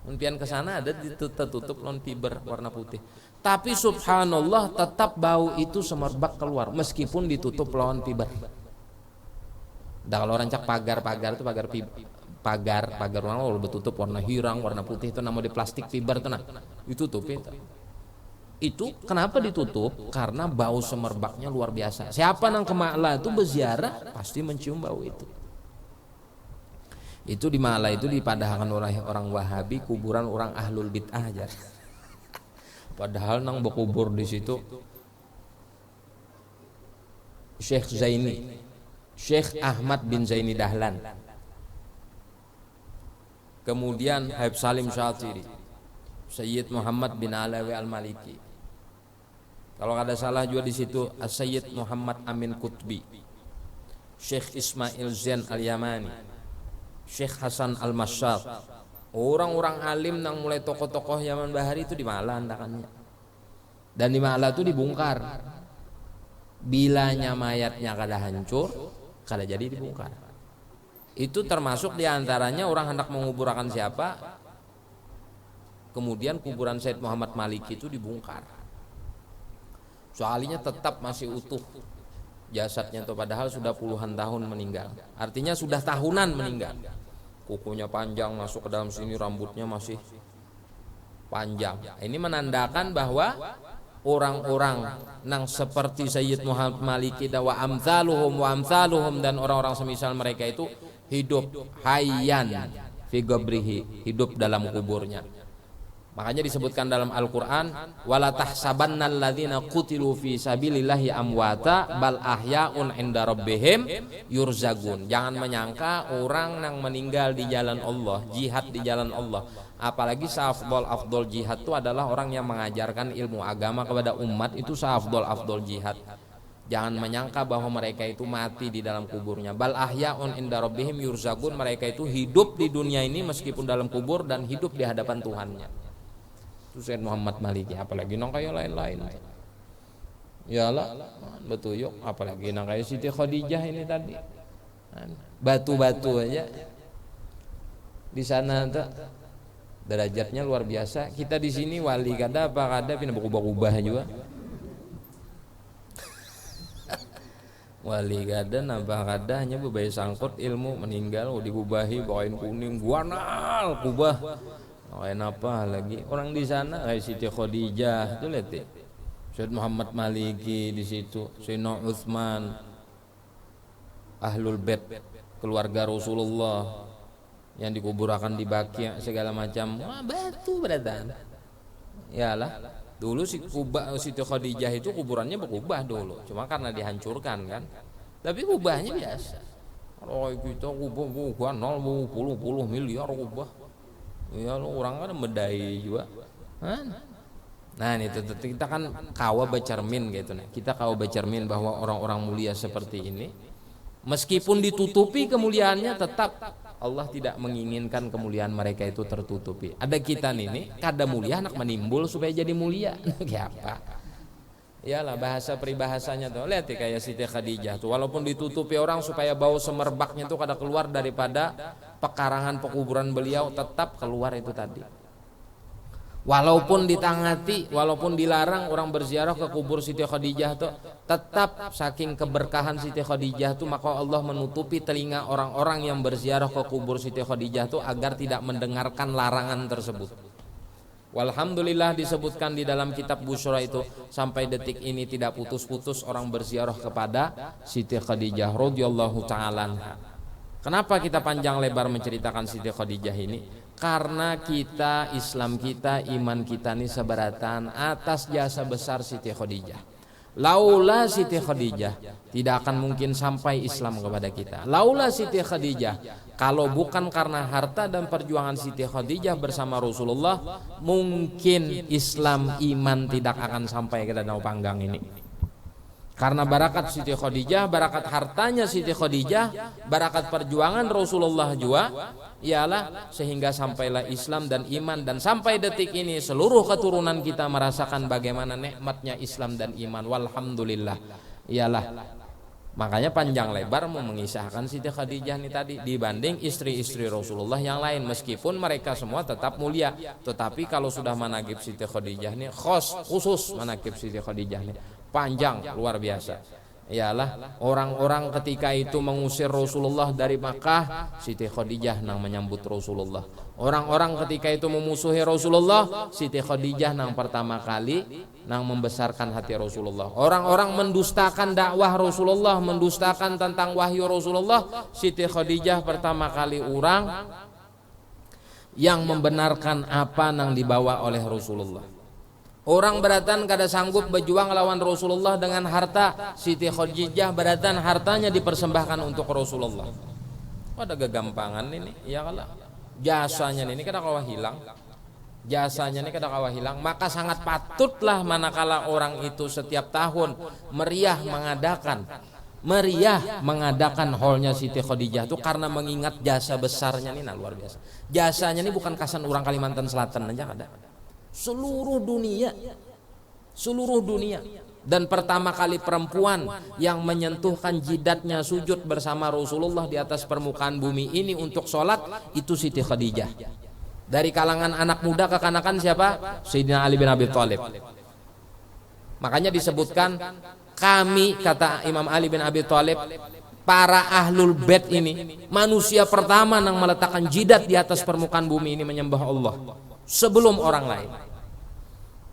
Mungkin ke sana ada ditutup lawan fiber warna putih. Tapi subhanallah tetap bau itu semerbak keluar meskipun ditutup lawan fiber. Dan kalau rancak pagar itu pagar orang kalau ditutup warna hirang, warna putih itu nama di plastik fiber itu nah. Ditutup itu. Itu kenapa ditutup? Karena bau semerbaknya luar biasa. Siapa nang ke Ma'la itu berziarah pasti mencium bau itu. Itu di Ma'la itu dipadahkan oleh orang Wahabi kuburan orang ahlul bid'ah aja. Padahal nang berkubur di situ Syekh Ahmad bin Zaini Dahlan, kemudian Habib Salim Syatiri, Sayyid Muhammad bin Alawi Al-Maliki. Kalau ada salah juga di situ Sayyid Muhammad Amin Qutbi, Syekh Ismail Zain Al-Yamani, Syekh Hasan Al-Masyar. Orang-orang alim nang mulai tokoh-tokoh zaman bahari itu di Ma'la andakannya. Dan di Ma'la itu dibongkar. Bilanya mayatnya kada hancur, kada jadi dibongkar. Itu termasuk diantaranya orang hendak menguburkan siapa, kemudian kuburan Said Muhammad Maliki itu dibongkar. Soalnya tetap masih utuh jasadnya tuh, padahal sudah puluhan tahun meninggal. Artinya sudah tahunan meninggal. Kukunya panjang masuk ke dalam sini, rambutnya masih panjang. Ini menandakan bahwa orang-orang nang seperti Sayyid Muhammad Maliki wa amsaluhum dan orang-orang semisal mereka itu hidup hayyan fi qabrihi, hidup dalam kuburnya. Makanya disebutkan dalam Al-Qur'an, wala tahsabannal ladzina qutilu fi sabilillahi amwata bal ahyaun 'inda rabbihim yurzagun. Jangan menyangka orang yang meninggal di jalan Allah, jihad di jalan Allah, apalagi seafdol jihad itu adalah orang yang mengajarkan ilmu agama kepada umat, itu seafdol jihad. Jangan menyangka bahwa mereka itu mati di dalam kuburnya. Bal ahyaun 'inda rabbihim yurzagun, mereka itu hidup di dunia ini meskipun dalam kubur dan hidup di hadapan Tuhannya. Itu Sayyid Muhammad Maliki, apalagi nang kaya lain-lain. Yalah, betul yuk, apalagi nang kaya Siti Khadijah ini tadi. Batu-batu aja. Di sana tuh derajatnya luar biasa. Kita di sini wali kada apa kada pindah berubah-ubah juga. Wali kada nambah kada hanya bebai sangkut ilmu meninggal digubahi bawain kuning guanal kubah. Lain apa lagi orang di sana kayak Siti Khadijah itu lihat ya. Sayyid Muhammad Maliki di situ, Sayyidina Utsman, Ahlul Bait, keluarga Rasulullah yang dikuburkan di Baqi' segala macam. Wah, batu beratan. Yalah, dulu si Siti Khadijah itu kuburannya berubah dulu, cuma karena dihancurkan kan. Tapi kubahnya biasa. Kalau kita kubah 0 miliar kubah. Ya lu orang kan medai juga. Nah itu kita kan kawa bercermin gitu nih. Kita kawa bercermin bahwa orang-orang mulia seperti ini meskipun ditutupi kemuliaannya, tetap Allah tidak menginginkan kemuliaan mereka itu tertutupi. Ada kita nih kada mulia anak menimbul supaya jadi mulia. Kayak apa? Iyalah bahasa peribahasanya tuh. Lihat ya kayak Siti Khadijah tuh, walaupun ditutupi orang supaya bau semerbaknya tuh kada keluar daripada pekarangan pekuburan beliau, tetap keluar itu tadi. Walaupun ditangati, walaupun dilarang orang berziarah ke kubur Siti Khadijah tuh, tetap saking keberkahan Siti Khadijah tuh maka Allah menutupi telinga orang-orang yang berziarah ke kubur Siti Khadijah tuh agar tidak mendengarkan larangan tersebut. Walhamdulillah disebutkan di dalam kitab Busyra itu sampai detik ini tidak putus-putus orang berziarah kepada Siti Khadijah radhiyallahu taala anha. Kenapa kita panjang lebar menceritakan Siti Khadijah ini? Karena kita, Islam kita, iman kita ini seberatan atas jasa besar Siti Khadijah. Laula Siti Khadijah tidak akan mungkin sampai Islam kepada kita. Laula Siti Khadijah, kalau bukan karena harta dan perjuangan Siti Khadijah bersama Rasulullah, mungkin Islam iman tidak akan sampai ke Danau Panggang ini. Karena barakat Siti Khadijah, barakat hartanya Siti Khadijah, barakat perjuangan Rasulullah juga, ialah sehingga sampailah Islam dan iman, dan sampai detik ini seluruh keturunan kita merasakan bagaimana nikmatnya Islam dan iman. Walhamdulillah. Ialah makanya panjang lebar mau mengisahkan Siti Khadijah ini tadi dibanding istri-istri Rasulullah yang lain, meskipun mereka semua tetap mulia, tetapi kalau sudah manaqib Siti Khadijah ini khusus manaqib Siti Khadijah ini panjang luar biasa. Ialah orang-orang ketika itu mengusir Rasulullah dari Makkah, Siti Khadijah nang menyambut Rasulullah. Orang-orang ketika itu memusuhi Rasulullah, Siti Khadijah nang pertama kali nang membesarkan hati Rasulullah. Orang-orang mendustakan dakwah Rasulullah, mendustakan tentang wahyu Rasulullah, Siti Khadijah pertama kali orang yang membenarkan apa nang dibawa oleh Rasulullah. Orang beratan kada sanggup berjuang lawan Rasulullah dengan harta, Siti Khadijah beratan hartanya dipersembahkan untuk Rasulullah. Ada kegampangan ini, ya kalah. Jasanya ini kada kawa hilang. Jasanya ini kada kawa hilang, maka sangat patutlah manakala orang itu setiap tahun meriah mengadakan haulnya Siti Khadijah itu karena mengingat jasa besarnya ini. Nah luar biasa. Jasanya ini bukan kasan orang Kalimantan Selatan aja kada. Seluruh dunia, dan pertama kali perempuan yang menyentuhkan jidatnya sujud bersama Rasulullah di atas permukaan bumi ini untuk sholat itu Siti Khadijah. Dari kalangan anak muda kekanakan siapa? Sayyidina Ali bin Abi Thalib. Makanya disebutkan kami, kata Imam Ali bin Abi Thalib, para ahlul bait ini manusia pertama yang meletakkan jidat di atas permukaan bumi ini menyembah Allah sebelum orang lain.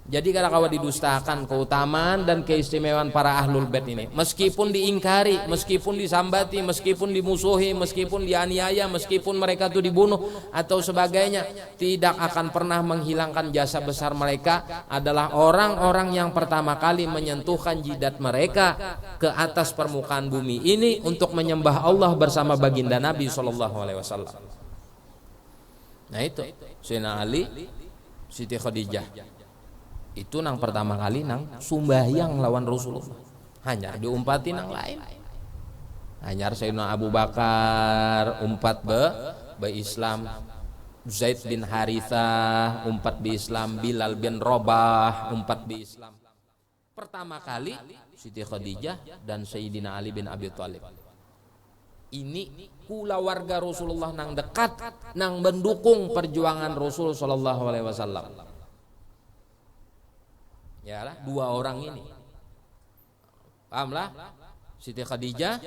Jadi kalau didustakan keutamaan dan keistimewaan para ahlul bait ini, meskipun diingkari, meskipun disambati, meskipun dimusuhi, meskipun dianiaya, meskipun mereka itu dibunuh atau sebagainya, tidak akan pernah menghilangkan jasa besar mereka adalah orang-orang yang pertama kali menyentuhkan jidat mereka ke atas permukaan bumi ini untuk menyembah Allah bersama baginda Nabi SAW. Nah itu Sayyidina Ali, Siti Khadijah itu nang pertama kali nang sumbahyang lawan Rasulullah, hanya diumpati nang lain. Hanya Sayyidina Abu Bakar umpat be Islam, Zaid bin Harithah umpat bi Islam, Bilal bin Rabah umpat bi Islam. Pertama kali Siti Khadijah dan Sayyidina Ali bin Abi Thalib. Ini kula warga Rasulullah nang dekat, nang mendukung perjuangan Rasul sallallahu alaihi wasallam. Yalah, dua orang ini. Pahamlah? Siti Khadijah,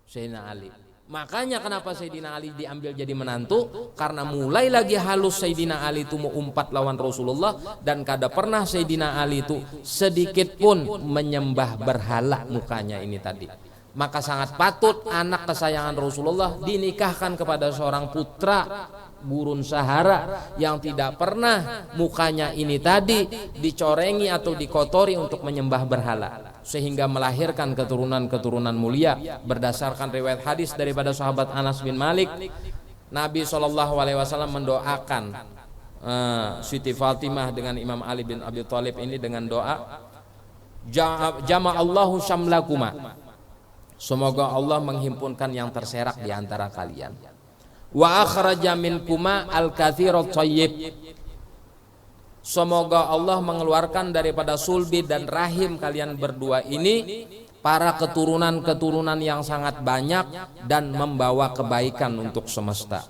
Sayyidina Ali. Makanya kenapa Sayyidina Ali diambil jadi menantu? Karena mulai lagi halus Sayyidina Ali itu mau umpat lawan Rasulullah, dan kada pernah Sayyidina Ali itu sedikit pun menyembah berhala mukanya ini tadi. Maka sangat patut anak kesayangan Rasulullah dinikahkan kepada seorang putra gurun Sahara yang tidak pernah mukanya ini tadi dicorengi atau dikotori untuk menyembah berhala, sehingga melahirkan keturunan-keturunan mulia. Berdasarkan riwayat hadis daripada sahabat Anas bin Malik, Nabi SAW mendoakan Siti Fatimah dengan Imam Ali bin Abi Thalib ini dengan doa, jama'allahu syamlakuma, semoga Allah menghimpunkan yang terserak di antara kalian. Wa akhraja minkuma al-katsirat thayyib, semoga Allah mengeluarkan daripada sulbi dan rahim kalian berdua ini para keturunan-keturunan yang sangat banyak dan membawa kebaikan untuk semesta.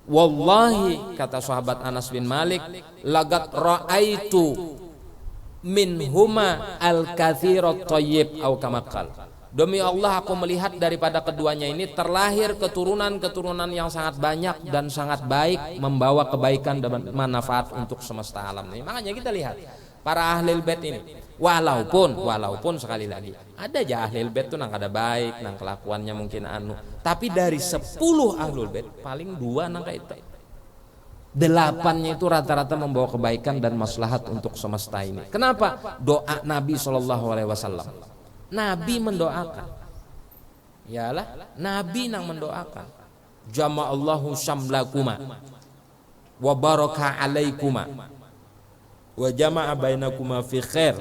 Wallahi, kata sahabat Anas bin Malik, lagat ra'aitu minhuma al-katsirat thayyib au kama qala. Demi Allah, aku melihat daripada keduanya ini terlahir keturunan-keturunan yang sangat banyak dan sangat baik, membawa kebaikan dan manfaat untuk semesta alam ini. Makanya kita lihat para ahlul bait ini, walaupun sekali lagi ada aja ahlul bait tuh nang kada baik, nang kelakuannya mungkin tapi dari 10 ahlul bait paling 2 nang kayak itu. 8-nya itu rata-rata membawa kebaikan dan maslahat untuk semesta ini. Kenapa? Doa Nabi SAW. Nabi mendoakan. Yalah, Nabi nang mendoakan. Jama'allahu syamlakuma wa baraka alaikuma wa jama'a bainakuma fi khair.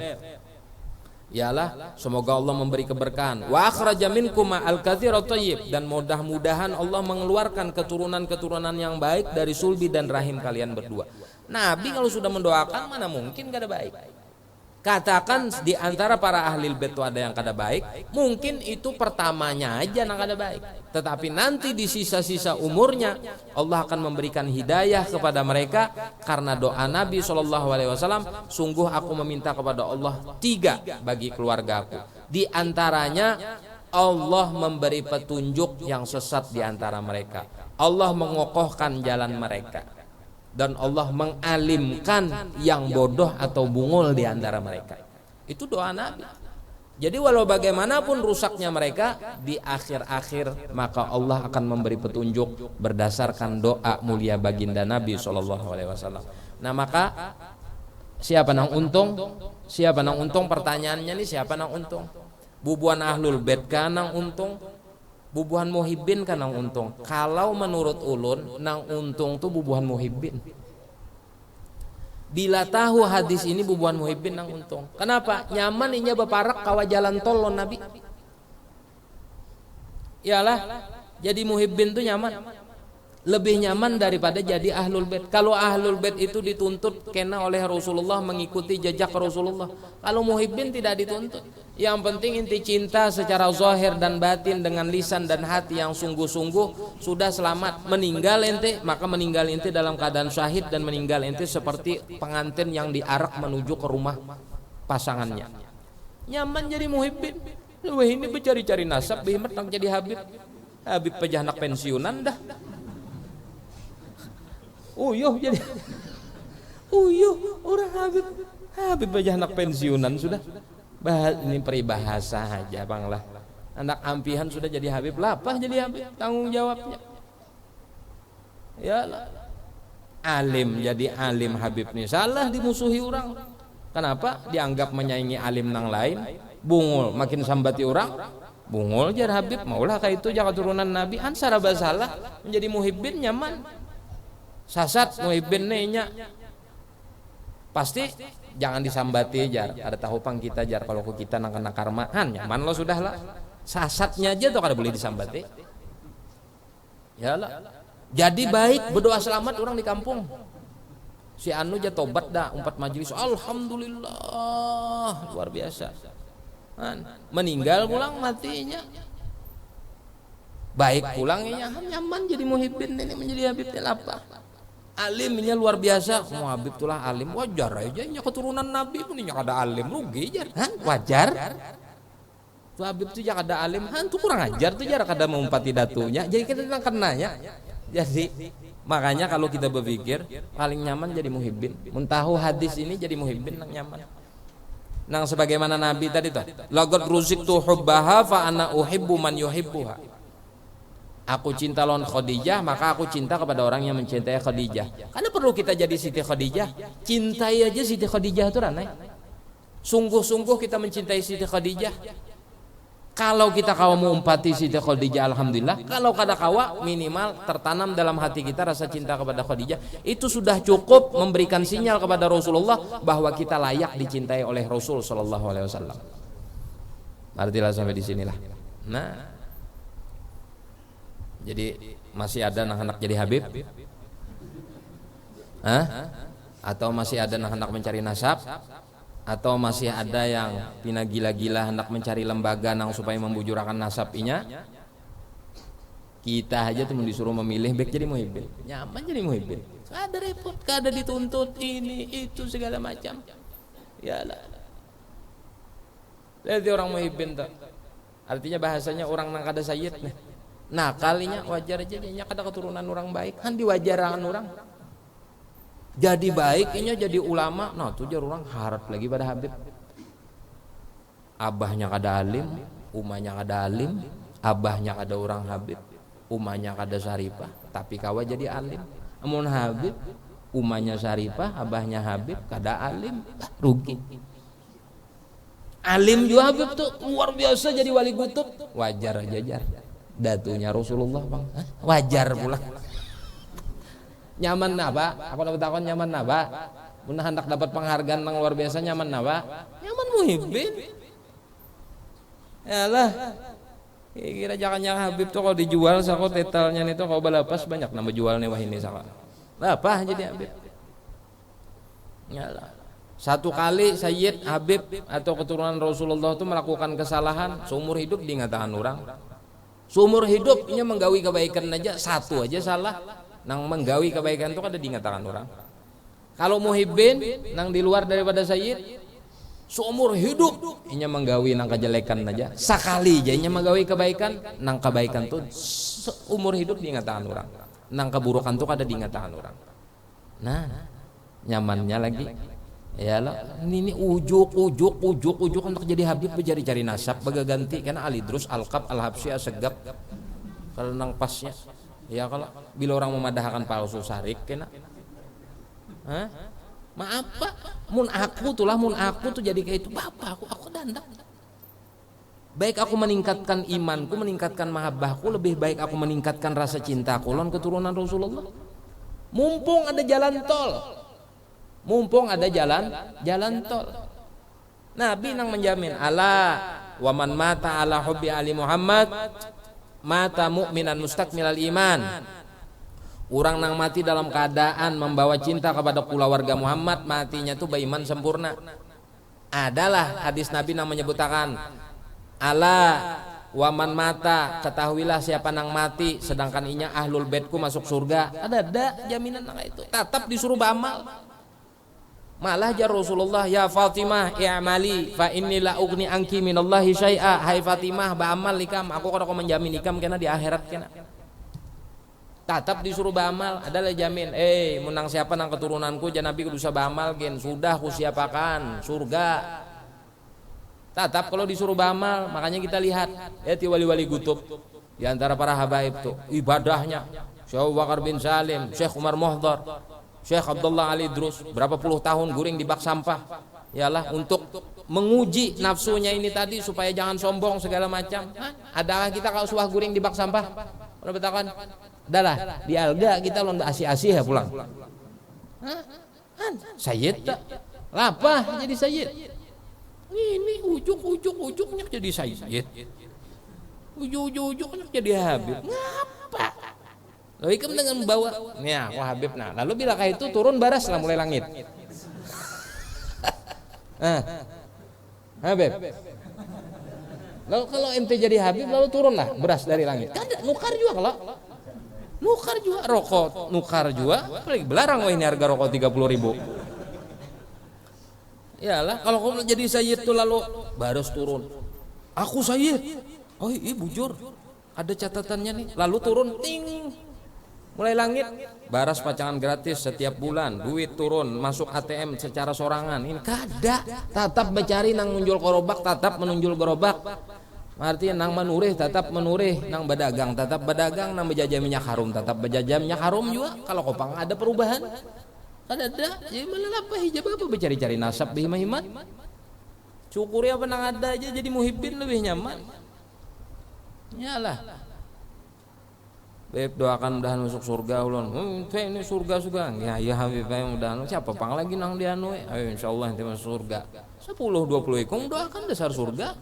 Yalah, semoga Allah memberi keberkahan. Wa akhraja minkuma al-katsirat thayyib, dan mudah-mudahan Allah mengeluarkan keturunan-keturunan yang baik dari sulbi dan rahim kalian berdua. Nabi kalau sudah mendoakan mana mungkin kada baik. Katakan di antara para ahli bait itu ada yang kada baik, mungkin itu pertamanya aja yang kada baik. Tetapi nanti di sisa-sisa umurnya Allah akan memberikan hidayah kepada mereka karena doa Nabi SAW. Sungguh aku meminta kepada Allah 3 bagi keluargaku. Di antaranya Allah memberi petunjuk yang sesat di antara mereka. Allah mengokohkan jalan mereka. Dan Allah mengalimkan yang bodoh atau bungul di antara mereka. Itu doa Nabi. Jadi walau bagaimanapun rusaknya mereka, di akhir-akhir maka Allah akan memberi petunjuk berdasarkan doa mulia baginda Nabi SAW. Nah maka siapa nang untung? Siapa nang untung? Pertanyaannya nih, siapa nang untung? Bubuhan ahlul bait kan nang untung? Bubuhan muhibbin kan nang untung. Kalau menurut ulun nang untung tuh bubuhan muhibbin. Bila tahu hadis ini bubuhan muhibbin nang untung. Kenapa? Nyaman inya beparak kawa jalan tol lon Nabi. Iyalah, jadi muhibbin tuh nyaman. Lebih nyaman daripada jadi ahlul bait. Kalau ahlul bait itu dituntut kena oleh Rasulullah, mengikuti jejak Rasulullah. Kalau muhibbin tidak dituntut. Yang penting inti cinta secara zahir dan batin dengan lisan dan hati yang sungguh-sungguh, sudah selamat. Meninggal ente, maka meninggal ente dalam keadaan syahid, dan meninggal ente seperti pengantin yang diarak menuju ke rumah pasangannya. Nyaman jadi muhibbin. Wah ini bercari-cari nasab, bimet nak jadi Habib. Habib pejanak pensiunan dah. Oh iya jadi Uyuh, orang Habib aja anak pensiunan sudah. Ini peribahasa aja bang lah. Anak ampihan sudah jadi Habib, lapah jadi Habib, tanggung jawabnya. Ya lah. Alim jadi alim Habib nih salah dimusuhi orang. Kenapa? Dianggap menyaingi alim nang lain. Bungul makin sambati orang. Bungul jar Habib maulah kayak itu jaga turunan Nabi. Ansara basalah menjadi muhibbin nyaman. Sasat muhibbin nya. Pasti jangan disambati jar. Ada tahu pang kita jar kalau kita nang kena karma nyaman lo sudah lah. Sasatnya aja tuh kada boleh disambati. Ya lah. Jadi baik berdoa selamat orang di kampung. Si anu aja tobat dah 4 majelis. Alhamdulillah luar biasa. Meninggal pulang matinya. Baik pulangnya nyaman jadi muhibbin ini menjadi habibnya apa? Alimnya luar biasa. Mau habib itulah alim wajar aja nya keturunan Nabi pun nya ada alim rugi jar. Wajar. Tuh habib tuh jak ada alim, tuh kurang ajar tuh jar kada mengumpati datunya. Jadi kita kenanya. Jadi makanya kalau kita berpikir paling nyaman jadi muhibbin. Muntahu hadis ini jadi muhibbin nang nyaman. Nang sebagaimana Nabi tadi tuh, laqad ruziqtu hubbaha fa ana uhibbu man yuhibbuha. Aku cinta lawan Khadijah, maka aku cinta kepada orang yang mencintai Khadijah. Karena perlu kita jadi Siti Khadijah. Cintai aja Siti Khadijah itu ranai. Sungguh-sungguh kita mencintai Siti Khadijah. Kalau kita kawa mengumpati Siti Khadijah, alhamdulillah. Kalau kada kawa, minimal tertanam dalam hati kita rasa cinta kepada Khadijah. Itu sudah cukup memberikan sinyal kepada Rasulullah bahwa kita layak dicintai oleh Rasul Sallallahu Alaihi Wasallam. Artilah sampai di sinilah. Nah, jadi masih ada anak-anak jadi Habib? Atau masih ada anak-anak mencari nasab? Atau masih ada yang pina gila-gila hendak mencari lembaga nang supaya membujurakan nasabnya? Kita aja tuh disuruh memilih baik jadi muhibbin. Nyaman jadi muhibbin. Ada repot, ada dituntut ini itu segala macam. Yalah. Jadi orang muhibbin tuh. Artinya bahasanya orang nang kada sayyid nih. Nah kalinya wajar aja nya kada keturunan orang baik. Kan diwajarakan orang. Jadi baik inya jadi ulama. Nah tuh jar orang harap lagi pada Habib. Abahnya kada alim, umahnya kada alim, abahnya kada orang Habib, umahnya kada Syarifah, tapi kawa jadi alim. Amun Habib, umahnya Syarifah, abahnya Habib, kada alim, rugi. Alim juga Habib tuh luar biasa jadi wali kutub. Wajar aja jar. Datunya Rasulullah bang. Wajar pula. Nyaman apa? Aku dapat takon nyaman apa? Mun hendak dapat penghargaan yang luar biasa nyaman apa? Nyaman muhibbin. Yalah. Kira jangan Habib tuh kalau dijual sako tetalnya itu kalau balapas banyak nama jualnya wah ini sako. Apa jadi Habib? Yalah. Satu kali Sayyid Habib atau keturunan Rasulullah itu melakukan kesalahan seumur hidup diingatan orang. Seumur hidupnya menggawi kebaikan aja satu aja salah. Nang menggawi kebaikan itu ada diingatan orang. Kalau muhibbin nang di luar daripada Sayyid seumur hidup inya menggawi nang kejelekan aja sekali aja inya menggawi kebaikan nang kebaikan tuh seumur hidup diingatan orang. Nang keburukan tuh ada diingatan orang. Nah nyamannya lagi ya lah ini ujuk untuk jadi Habib cari nasab bagaganti karena Alidrus Alqab Al-Habsyi Asegab kalau nang pasnya ya kalau bila orang memadahkan palsu sarik kena maaf pak mun aku tuh jadi kayak itu bapak aku dandak baik aku meningkatkan imanku meningkatkan mahabbahku lebih baik aku meningkatkan rasa cintaku lawan keturunan Rasulullah mumpung ada jalan tol Nabi nang menjamin ala waman mata ala hubbi ali Muhammad mata mu'minan mustakmilal iman. Orang nang mati dalam keadaan membawa cinta kepada keluarga Muhammad matinya tuh beriman sempurna. Adalah hadis Nabi nang menyebutkan ala waman mata ketahuilah siapa nang mati sedangkan inya ahlul baitku masuk surga. Ada jaminan nang itu. Tetap disuruh beramal. Malah jar Rasulullah ya Fatimah i'mali fa inni la ugni anki minallahi syai'a. Hai Fatimah beramal ikam aku kada menjamin ikam kena di akhirat kena. Tatap disuruh beramal, adalah jamin. Menang siapa nang keturunanku jangan nabi kudu beramal gen. Sudah ku siapakan surga. Tatap kalau disuruh beramal, makanya kita lihat ti wali-wali kutub di antara para habaib tuh ibadahnya. Syekh Abu Bakar bin Salim, Syekh Umar Mohdar, Syekh Abdullah Ali Drus, berapa puluh tahun guring di bak sampah. Yalah untuk menguji nafsunya ini tadi supaya jangan sombong segala macam. Adakah kita kalau suah guring di bak sampah? Pernah betakan? Adalah di alga kita lon asih-asih ya pulang. Sayyid tak? Lapah jadi sayyid. Ini ujuk-ujuknya jadi sayyid. Ujuk-ujuknya jadi habib. Ngapa? Lalu ikam dengan membawa. Nih aku habib nah. Lalu bilakah itu turun baras lah mulai langit. Habib. Lalu kalau ente jadi habib lalu turunlah beras dari langit. Kan nukar juga kalau. Nukar juga rokok, nukar juga. Apalagi belarang ini harga rokok 30.000. Iyalah kalau kamu jadi sayyid tuh lalu baras turun. Aku sayyid. Oh iya bujur. Ada catatannya nih. Lalu turun ting. Mulai langit baras pacangan gratis setiap bulan, duit turun masuk ATM secara sorangan. Ini kada, tatap mencari nang menunjul korobak, tatap menunjul korobak. Artinya nang menurih tetap menurih, nang berdagang tetap berdagang, nang berjajah minyak harum tetap berjajah minyak harum juga. Kalau kopang ada perubahan, kan ada. Jadi malah apa hijab apa bercari-cari nasab bihimah-himah. Syukuri apa nang ada aja jadi muhibbin lebih nyaman. Yalah. Beb doakan mudahan masuk surga ulun. Ini surga juga. Ya Habib mudahan siapa pang lagi nang dianu. Ayo insyaallah nanti masuk surga. 10-20 ikung doakan dasar surga.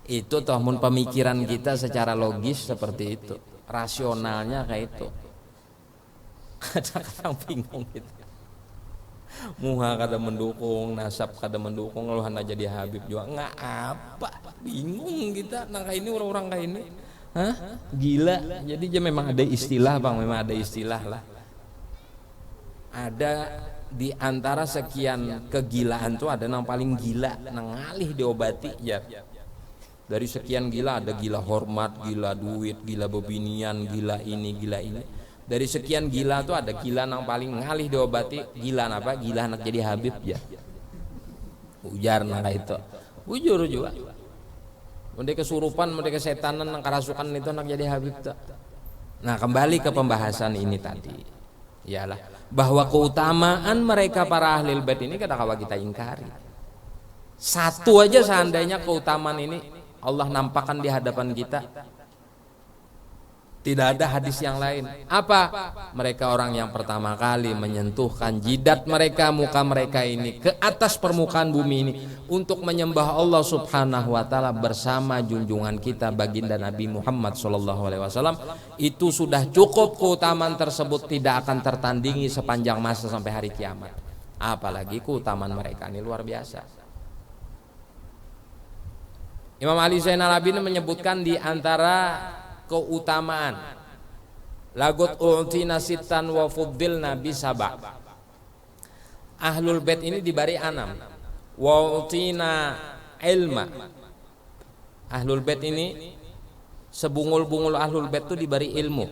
Itu toh mun pemikiran kita secara logis seperti itu. Rasionalnya kayak itu. Kadang-kadang bingung gitu. Muha kada mendukung, nasab kada mendukung, lalu jadi Habib juga nggak apa. Bingung kita nang kayak ini orang-orang kayak ini. Gila. Jadi dia memang ada istilah bang, memang ada istilah lah. Ada di antara sekian kegilaan tuh ada yang paling gila, nang ngalih diobati ya. Dari sekian gila ada gila hormat, gila duit, gila bebinian, gila ini, gila ini. Dari sekian gila tuh ada gila nang paling ngalih diobati, gila apa? Gila anak jadi Habib ya. Ujar nang itu. Bujur juga. Mereka kesurupan, mereka kesetanan, nang kerasukan itu anak jadi Habib tak. Nah kembali ke pembahasan ini tadi, ialah bahwa keutamaan mereka para ahli bait ini kadang-kadang kita ingkari. Satu aja seandainya keutamaan ini Allah nampakkan di hadapan kita, tidak ada hadis yang lain. Apa? Mereka orang yang pertama kali menyentuhkan jidat mereka, muka mereka ini ke atas permukaan bumi ini untuk menyembah Allah Subhanahu wa taala bersama junjungan kita baginda Nabi Muhammad SAW. Itu sudah cukup, keutamaan tersebut tidak akan tertandingi sepanjang masa sampai hari kiamat. Apalagi keutamaan mereka ini luar biasa. Imam Ali Zainal Abidin menyebutkan di antara keutamaan lagut u'tina sittan wa fuddilna bisaba. Ahlul bait ini diberi 6. Wa u'tina ilma. Ahlul bait ini sebungul-bungul ahlul bait itu diberi ilmu.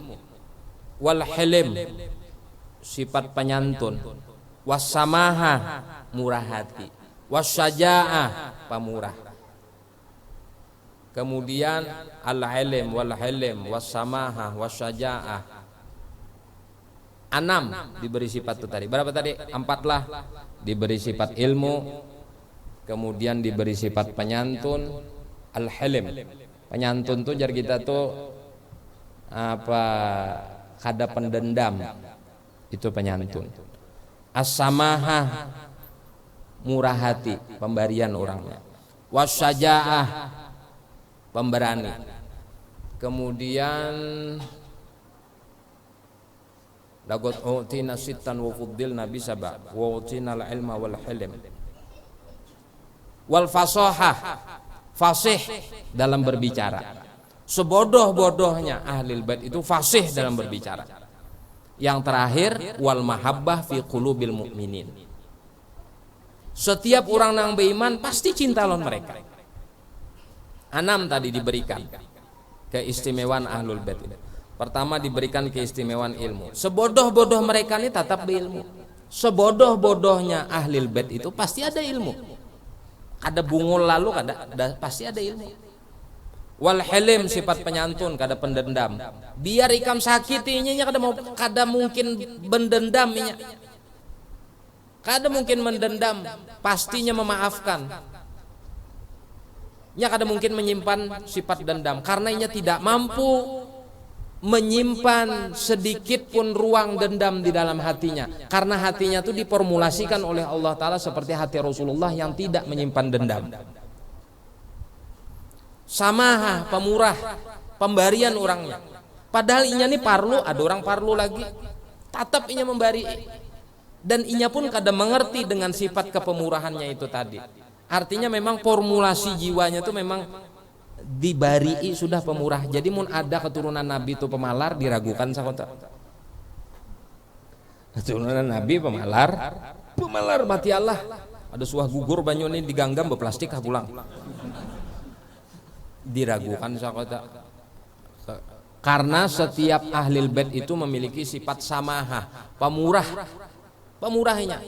Wal hilim sifat penyantun. Wassamaha murah hati. Wasyaja'ah pamurah. Kemudian al-ilm wal-hilm was-samahah was-syaja'ah. 6 diberi sifat itu tadi. Berapa tadi? 4 lah. Diberi sifat ilmu, kemudian diberi sifat penyantun, al-hilm. Penyantun tuh jar kita tuh apa? Kada pendendam. Itu penyantun. As-samahah murah hati, pemberian orangnya. Was-syaja'ah pemberani. Kemudian lagot utina sittan wa fuddilna bisaba wa utina al-ilma wal hilm wal fasahah, fasih dalam berbicara. Sebodoh-bodohnya ahli bait itu fasih dalam berbicara. Yang terakhir wal mahabbah fi qulubil mu'minin. Setiap orang yang beriman pasti cinta lawan mereka. 6 tadi diberikan keistimewaan ahlul bait ini. Pertama, diberikan keistimewaan ilmu. Sebodoh-bodoh mereka ini tetap berilmu. Sebodoh-bodohnya ahlil bait itu pasti ada ilmu. Ada bungul lalu pasti ada ilmu. Wal halim, sifat penyantun, kada pendendam. Biar ikam sakit inya kada mungkin mendendam inya. Kada mungkin mendendam, pastinya memaafkan. Nya kada mungkin menyimpan sifat dendam karena inya tidak mampu menyimpan sedikit pun ruang dendam di dalam hatinya, karena hatinya itu diformulasikan oleh Allah Ta'ala seperti hati Rasulullah yang tidak menyimpan dendam. Samaha, pemurah, pemberian orangnya. Padahal inya ini parlu, ada orang parlu lagi, tetap inya memberi. Dan inya pun kadang mengerti dengan sifat kepemurahannya itu tadi. Artinya memang formulasi jiwanya itu memang dibari sudah pemurah. Jadi mun ada keturunan Nabi itu pemalar, diragukan sakota. Keturunan Nabi pemalar mati Allah. Ada suah gugur banyu ini diganggam beplastik pulang. Diragukan sakota. Karena setiap ahlil bait itu memiliki sifat samaha, pemurahnya,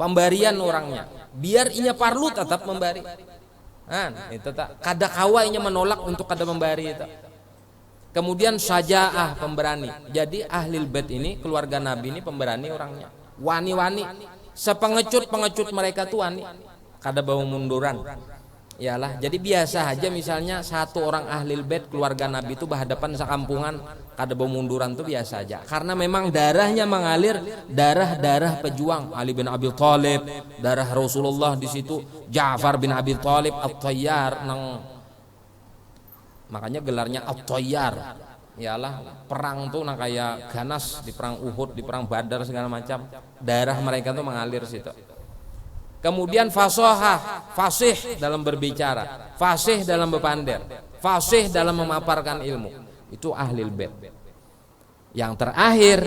pemberian orangnya. Biar inya parlu tetap memberi. Itu tak kada kawa inya menolak untuk kada memberi itu. Kemudian sajaah, pemberani. Jadi ahlil bait ini, keluarga Nabi ini pemberani orangnya. Wani-wani, sepengecut mereka tuh wani, kada bawa munduran. Iyalah, jadi biasa aja misalnya satu orang ahlil bait keluarga Nabi itu berhadapan sekampungan kada bawa munduran tuh biasa aja. Karena memang darahnya mengalir darah pejuang. Ali bin Abi Thalib, darah Rasulullah di situ. Ja'far bin Abi Thalib At-Tayyar, makanya gelarnya At-Tayyar. Iyalah, perang tuh kayak ganas di perang Uhud, di perang Badar segala macam. Darah mereka tuh mengalir situ. Kemudian fasih dalam berbicara, fasih dalam berpander, fasih dalam memaparkan ilmu. Itu ahlil bait. Yang terakhir,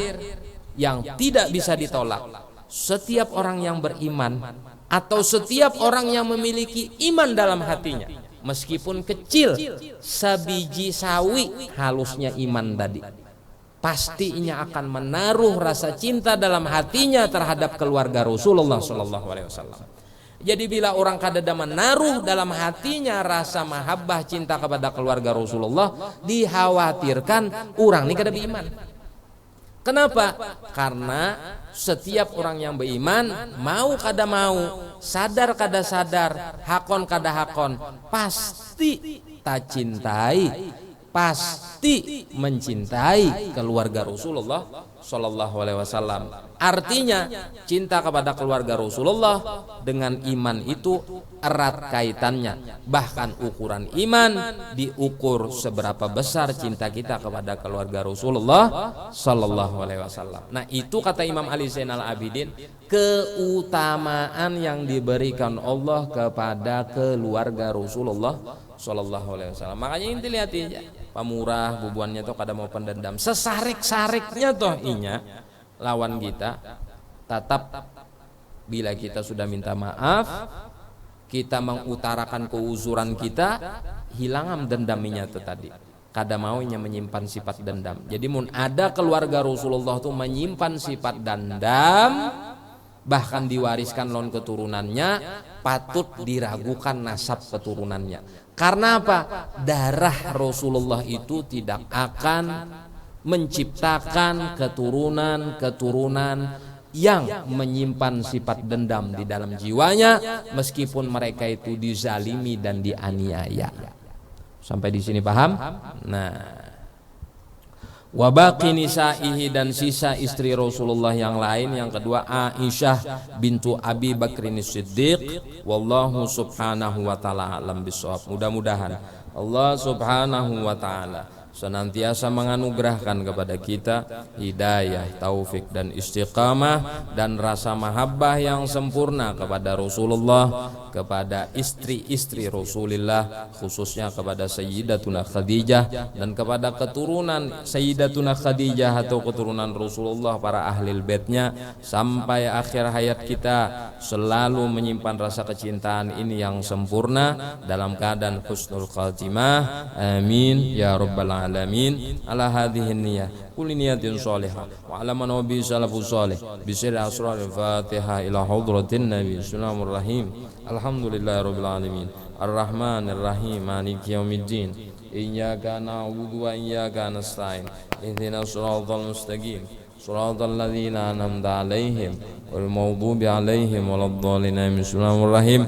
yang tidak bisa ditolak, setiap orang yang beriman atau setiap orang yang memiliki iman dalam hatinya, meskipun kecil sabiji sawi halusnya iman tadi, pastinya akan menaruh rasa cinta dalam hatinya terhadap keluarga Rasulullah SAW. Jadi bila orang kadada menaruh dalam hatinya rasa mahabbah cinta kepada keluarga Rasulullah, dikhawatirkan orang ini kada beriman. Kenapa? Karena setiap orang yang beriman, mau kada mau, sadar kada sadar, hakon kada hakon, pasti tak cintai, pasti mencintai keluarga Rasulullah Sallallahu Alaihi Wasallam. Artinya cinta kepada keluarga Rasulullah dengan iman itu erat kaitannya. Bahkan ukuran iman diukur seberapa besar cinta kita kepada keluarga Rasulullah Sallallahu Alaihi Wasallam. Nah, itu kata Imam Ali Zainal Abidin, keutamaan yang diberikan Allah kepada keluarga Rasulullah Sallallahu Alaihi Wasallam. Makanya inti lihat aja, pemurah bubuannya tuh kada mau pendendam, sesarik-sariknya toh inya lawan kita, tetap bila kita sudah minta maaf, kita mengutarakan keuzuran kita, hilang dendaminya itu tadi. Kada mau inya menyimpan sifat dendam. Jadi mun ada keluarga Rasulullah tuh menyimpan sifat dendam, bahkan diwariskan lon keturunannya, patut diragukan nasab keturunannya. Karena apa? Darah Rasulullah itu tidak akan menciptakan keturunan yang menyimpan sifat dendam di dalam jiwanya, meskipun mereka itu dizalimi dan dianiaya. Sampai di sini paham? Nah, wa baqi nisaihi, dan sisa istri Rasulullah yang lain, yang kedua Aisyah bintu Abi Bakrin Siddiq. Wallahu subhanahu wa ta'ala alam bisawab. Mudah-mudahan Allah subhanahu wa ta'ala senantiasa menganugerahkan kepada kita hidayah, taufik dan istiqamah, dan rasa mahabbah yang sempurna kepada Rasulullah, kepada istri-istri Rasulullah, khususnya kepada Sayyidatuna Khadijah dan kepada keturunan Sayyidatuna Khadijah atau keturunan Rasulullah, para ahlil baitnya, sampai akhir hayat kita selalu menyimpan rasa kecintaan ini yang sempurna dalam keadaan husnul khatimah. Amin ya rabbal alamin. alamin ala hadhihi niyyah kulli niyatin shalihah wa ala man wabi salafus salih bisir asrar al-fatihah ila hadratin nabi. Bismillahirrahmanirrahim. Alhamdulillahirabbil alamin arrahmanir rahim maliki yaumiddin iyyaka na'budu wa iyyaka nasta'in ihdinas siratal mustaqim siratal ladzina an'amta 'alaihim wal maghdubi 'alaihim waladdallin. Bismillahirrahmanirrahim.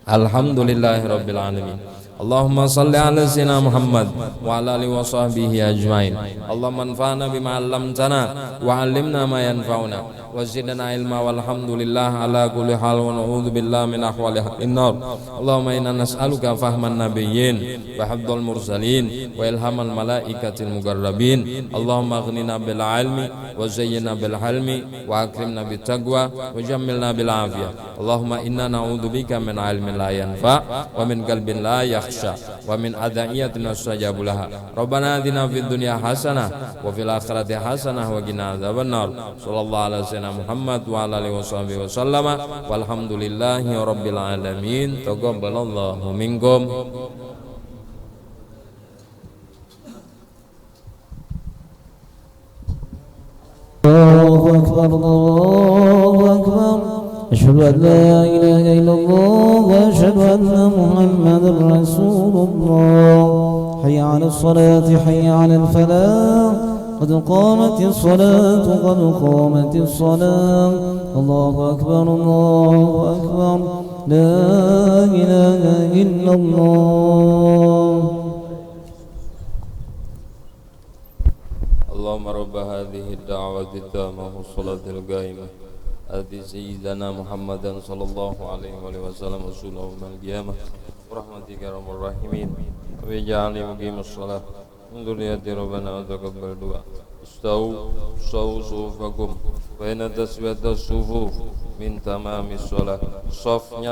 Alhamdulillahirabbil alamin. Allahumma salli ala sayyidina Muhammad wa ala alihi wa sahbihi ajmain. Allahumma anfa'na bima 'allamtana wa 'allimna ma yanfa'una wa zidna ilma walhamdulillah ala kulli hal wa na'udzu billahi min ahwali an-nar. Allahumma inna nas'aluka fahman nabiyyin wa hifdzal mursalin wa ilhamal malaikatil muqarrabin. Allahumma aghnina bil 'ilmi wa zayyinna bil hilmi wa akrimna bit taqwa wa jammilna bil 'afiyah. Allahumma inna na'udzu bika min 'ilmin la yanfa' wa min qalbin la wa min adaiyatin astajabu laha. Rabbana atina fid dunya hasanah wa fil akhirati hasanah wa qina adzabannar. Sallallahu alaihi wasallam Muhammad wa ala alihi washabihi wasallama walhamdulillahi rabbil alamin. Taqabbalallahu minkum. Allahu akbar, Allahu akbar. أشهد أن لا إله إلا الله وأشهد أن محمدا رسول الله. حي على الصلاة حي على الفلاح قد قامت الصلاة قد قامت الصلاة. الله أكبر الله أكبر لا إله إلا الله. اللهم رب هذه الدعوة التامة والصلاة القائمة آتِ سيدنا محمدا صلى الله عليه وسلم رسوله يوم القيامة برحمتك يا أرحم الراحمين واجعلني مقيم الصلاة من ذرية ربنا وتقبل دعاء. استووا صفوفكم فإن تسوية الصفوف من تمام الصلاة. Safnya